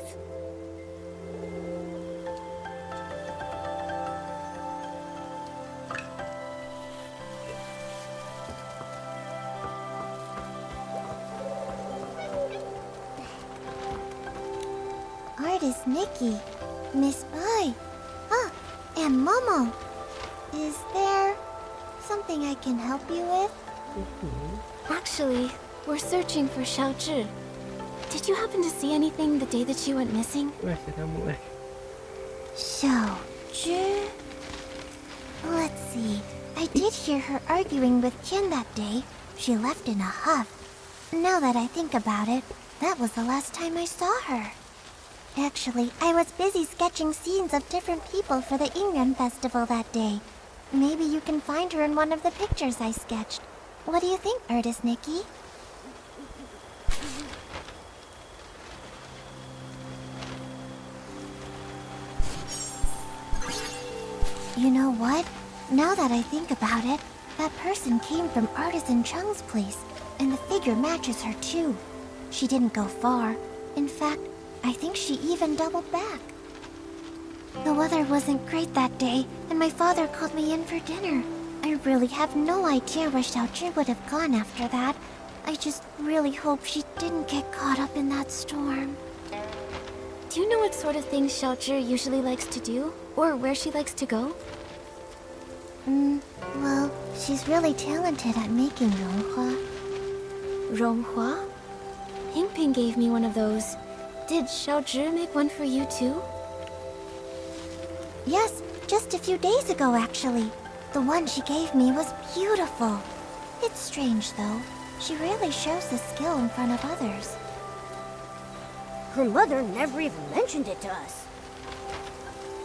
Artist Nikki, Miss Bai, and Momo. Is there something I can help you with? Actually, we're searching for Xiaozhi. Did you happen to see anything the day that she went missing? Xiaozhi? Let's see. I did hear her arguing with Qian that day. She left in a huff. Now that I think about it, that was the last time I saw her. Actually, I was busy sketching scenes of different people for the Yingyuan festival that day. Maybe you can find her in one of the pictures I sketched. What do you think, Artist Nikki? You know what? Now that I think about it, that person came from Artisan Chung's place, and the figure matches her too. She didn't go far. In fact, I think she even doubled back. The weather wasn't great that day, and my father called me in for dinner. I really have no idea where Xiaozhi would have gone after that. I just really hope she didn't get caught up in that storm. Do you know what sort of things Xiaozhi usually likes to do? Or where she likes to go? Well, she's really talented at making ronghua. Ronghua? Ping Ping gave me one of those. Did Xiaozhi make one for you too? Yes, just a few days ago actually. The one she gave me was beautiful. It's strange though. She rarely shows this skill in front of others. Her mother never even mentioned it to us.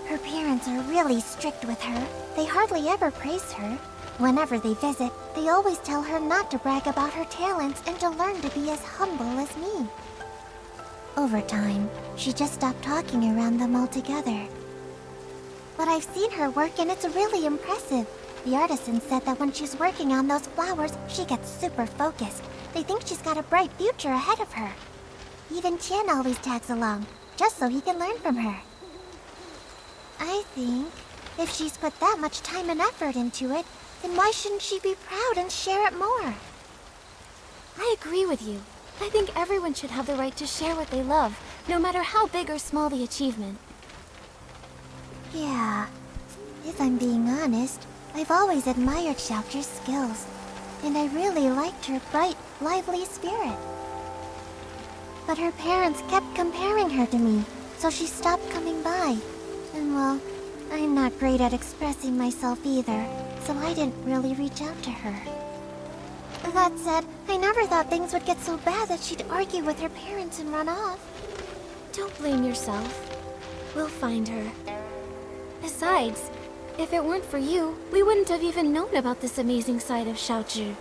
Her parents are really strict with her. They hardly ever praise her. Whenever they visit, they always tell her not to brag about her talents and to learn to be as humble as me. Over time, she just stopped talking around them altogether. But I've seen her work and it's really impressive. The artisan said that when she's working on those flowers, she gets super focused. They think she's got a bright future ahead of her. Even Qian always tags along, just so he can learn from her. I think if she's put that much time and effort into it, then why shouldn't she be proud and share it more? I agree with you. I think everyone should have the right to share what they love, no matter how big or small the achievement. Yeah. If I'm being honest, I've always admired Xiaozhi's skills, and I really liked her bright, lively spirit. But her parents kept comparing her to me, so she stopped coming by. And well, I'm not great at expressing myself either, so I didn't really reach out to her. That said, I never thought things would get so bad that she'd argue with her parents and run off. Don't blame yourself. We'll find her. Besides, if it weren't for you, we wouldn't have even known about this amazing side of Xiaozhi.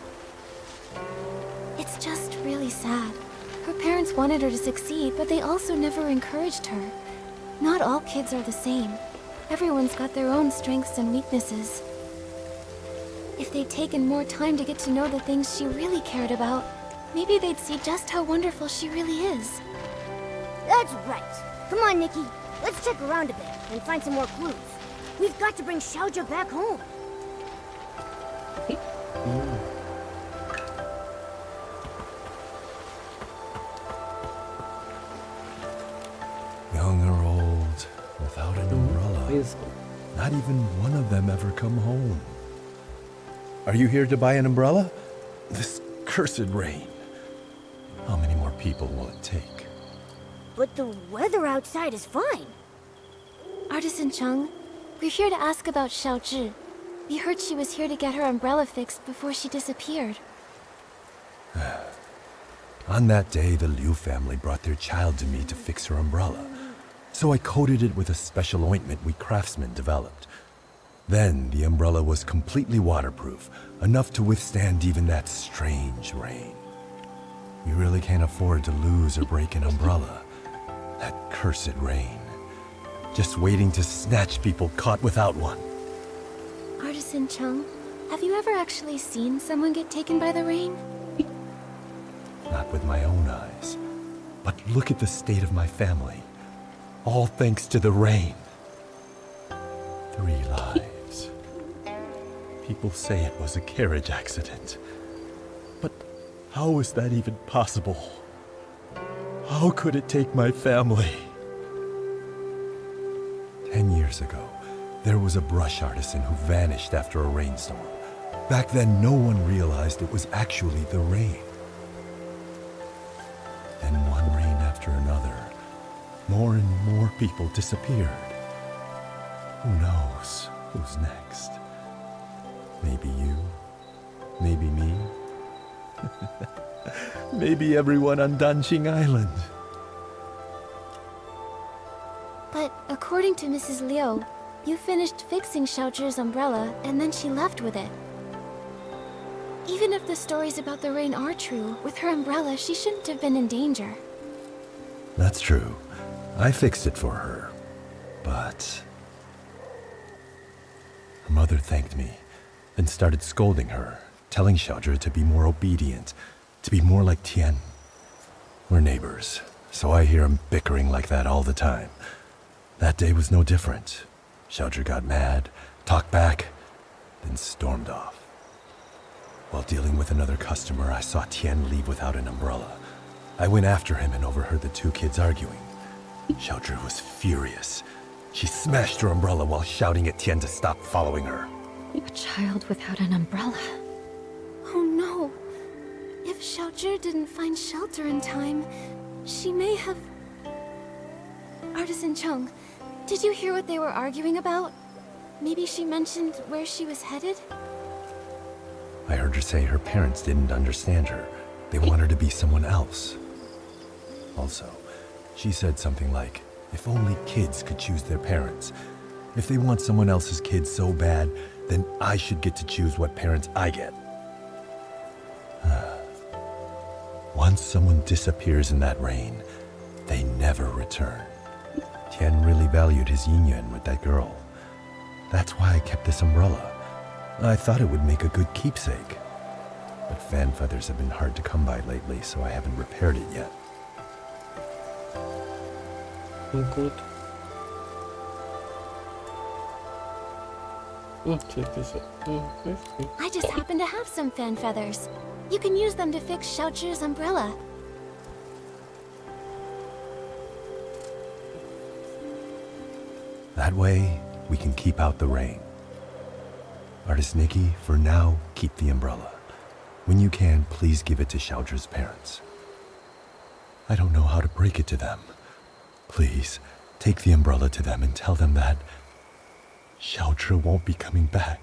It's just really sad. Her parents wanted her to succeed, but they also never encouraged her. Not all kids are the same. Everyone's got their own strengths and weaknesses. If they'd taken more time to get to know the things she really cared about, maybe they'd see just how wonderful she really is. That's right. Come on, Nikki. Let's check around a bit and find some more clues. We've got to bring Xiaozhi back home. Young or old, without an umbrella. Not even one of them ever come home. Are you here to buy an umbrella? This cursed rain. How many more people will it take? But the weather outside is fine. Artisan Chung, we're here to ask about Xiaozhi. We heard she was here to get her umbrella fixed before she disappeared. On that day, the Liu family brought their child to me to fix her umbrella. So I coated it with a special ointment we craftsmen developed. Then the umbrella was completely waterproof, enough to withstand even that strange rain. We really can't afford to lose or break an umbrella. That cursed rain. Just waiting to snatch people caught without one. Artisan Chung, have you ever actually seen someone get taken by the rain? Not with my own eyes. But look at the state of my family. All thanks to the rain. 3 lives. People say it was a carriage accident. But how is that even possible? How could it take my family? 10 years ago, there was a brush artisan who vanished after a rainstorm. Back then, no one realized it was actually the rain. Then one rain after another, more and more people disappeared. Who knows who's next? Maybe you, maybe me, maybe everyone on Danqing Island. But according to Mrs. Liu, you finished fixing Xiaozhi's umbrella and then she left with it. Even if the stories about the rain are true, with her umbrella, she shouldn't have been in danger. That's true. I fixed it for her. But her mother thanked me, then started scolding her, telling Xiaozhi to be more obedient, to be more like Tian. We're neighbors, so I hear them bickering like that all the time. That day was no different. Xiaozhi got mad, talked back, then stormed off. While dealing with another customer, I saw Tian leave without an umbrella. I went after him and overheard the 2 kids arguing. Xiaozhi was furious. She smashed her umbrella while shouting at Tian to stop following her. A child without an umbrella. Oh no! If Xiaozhi didn't find shelter in time, she may have... Artisan Chung, did you hear what they were arguing about? Maybe she mentioned where she was headed? I heard her say her parents didn't understand her. They want her to be someone else. Also, she said something like, if only kids could choose their parents. If they want someone else's kid so bad, then I should get to choose what parents I get. Once someone disappears in that rain, they never return. Tian really valued his yin with that girl. That's why I kept this umbrella. I thought it would make a good keepsake. But fan feathers have been hard to come by lately, so I haven't repaired it yet. Good. Check this out. I just happen to have some fan feathers. You can use them to fix Xiaozhi's umbrella. That way, we can keep out the rain. Artist Nikki, for now, keep the umbrella. When you can, please give it to Xiaozhi's parents. I don't know how to break it to them. Please, take the umbrella to them and tell them that Xiaozhi won't be coming back.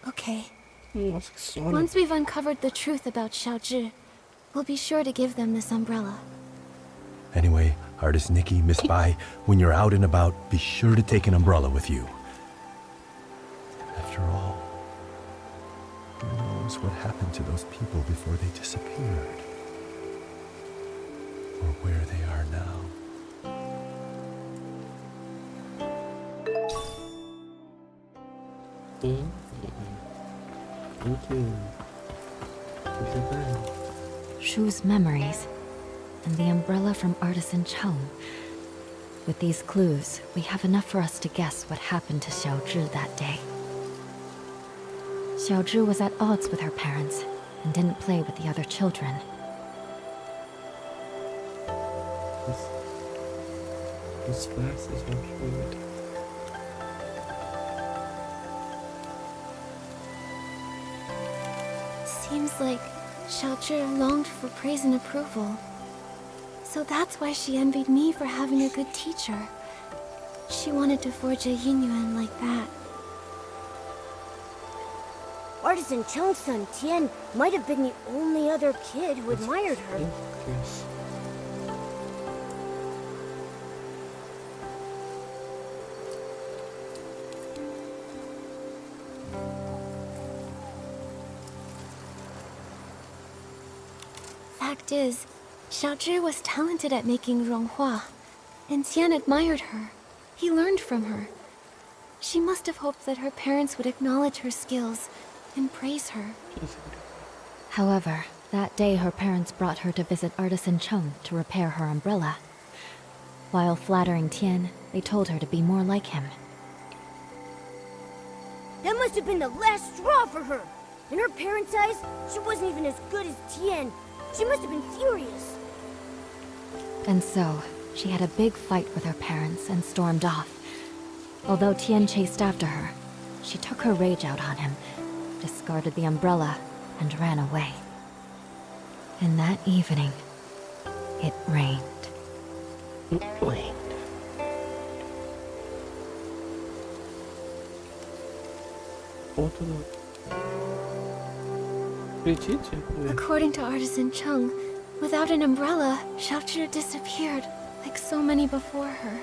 Okay. Once we've uncovered the truth about Xiaozhi, we'll be sure to give them this umbrella. Anyway, Artist Nikki, Miss Bai, when you're out and about, be sure to take an umbrella with you. After all, who knows what happened to those people before they disappeared? Or where they are now. Thank you. Shu's memories, and the umbrella from Artisan Chung. With these clues, we have enough for us to guess what happened to Xiaozhi that day. Xiaozhi was at odds with her parents and didn't play with the other children. This fast is not good. Seems like Xiaozhi longed for praise and approval. So that's why she envied me for having a good teacher. She wanted to forge a Yinyuan like that. Artisan Chung's son, Tian, might have been the only other kid who admired her. Fact is, Xiaozhi was talented at making zhonghua, and Tian admired her. He learned from her. She must have hoped that her parents would acknowledge her skills and praise her. However, that day her parents brought her to visit Artisan Chung to repair her umbrella. While flattering Tian, they told her to be more like him. That must have been the last straw for her. In her parents' eyes, she wasn't even as good as Tian. She must have been furious. And so, she had a big fight with her parents and stormed off. Although Tian chased after her, she took her rage out on him, discarded the umbrella, and ran away. And that evening, it rained. It rained. According to Artisan Chung, without an umbrella, Xiaozhi disappeared, like so many before her.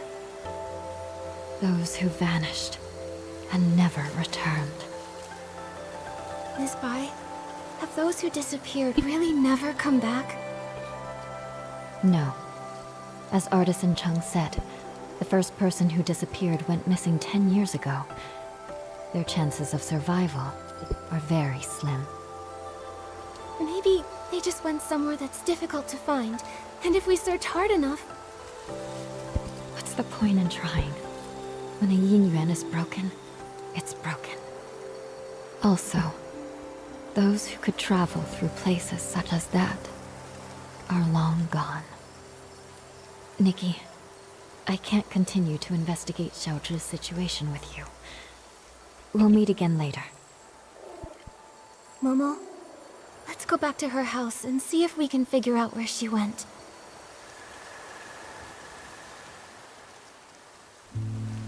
Those who vanished and never returned. Miss Bai, have those who disappeared really never come back? No. As Artisan Chung said, the first person who disappeared went missing 10 years ago. Their chances of survival are very slim. Maybe they just went somewhere that's difficult to find, and if we search hard enough... What's the point in trying? When a Yinyuan is broken, it's broken. Also, those who could travel through places such as that are long gone. Nikki, I can't continue to investigate Xiaozhi's situation with you. We'll meet again later. Momo, let's go back to her house and see if we can figure out where she went.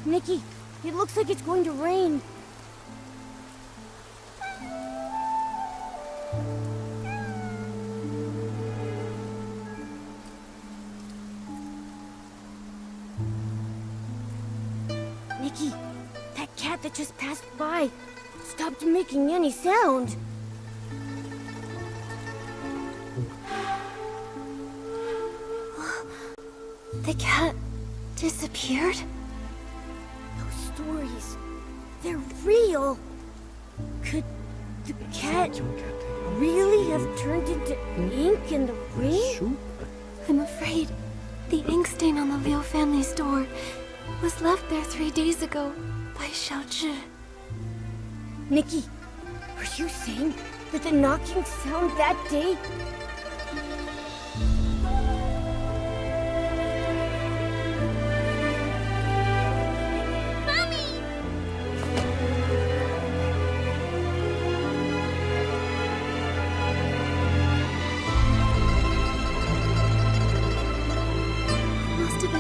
Nikki, it looks like it's going to rain. Nikki, that cat that just passed by stopped making any sound. The cat disappeared? Those stories, they're real. Could the cat really have turned into ink in the rain? I'm afraid the ink stain on the Liu family's door was left there 3 days ago by Xiaozhi. Nikki, are you saying that the knocking sound that day...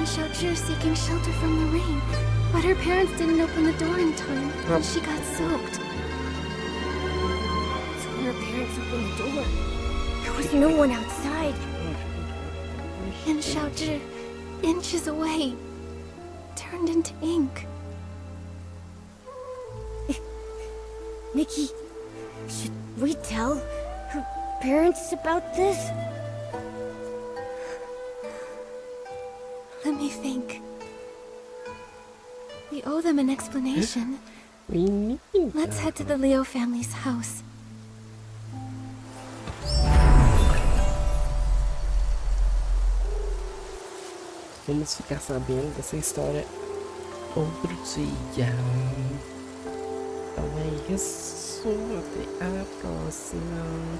Xiaozhi seeking shelter from the rain, but her parents didn't open the door in time, and she got soaked. So when her parents opened the door, there was no one outside. And Xiaozhi, inches away, turned into ink. Nikki, should we tell her parents about this? Let me think. We owe them an explanation. Let's head to the Liu family's house. Vamos ficar sabendo dessa história outro dia. Então é isso. Até a próxima.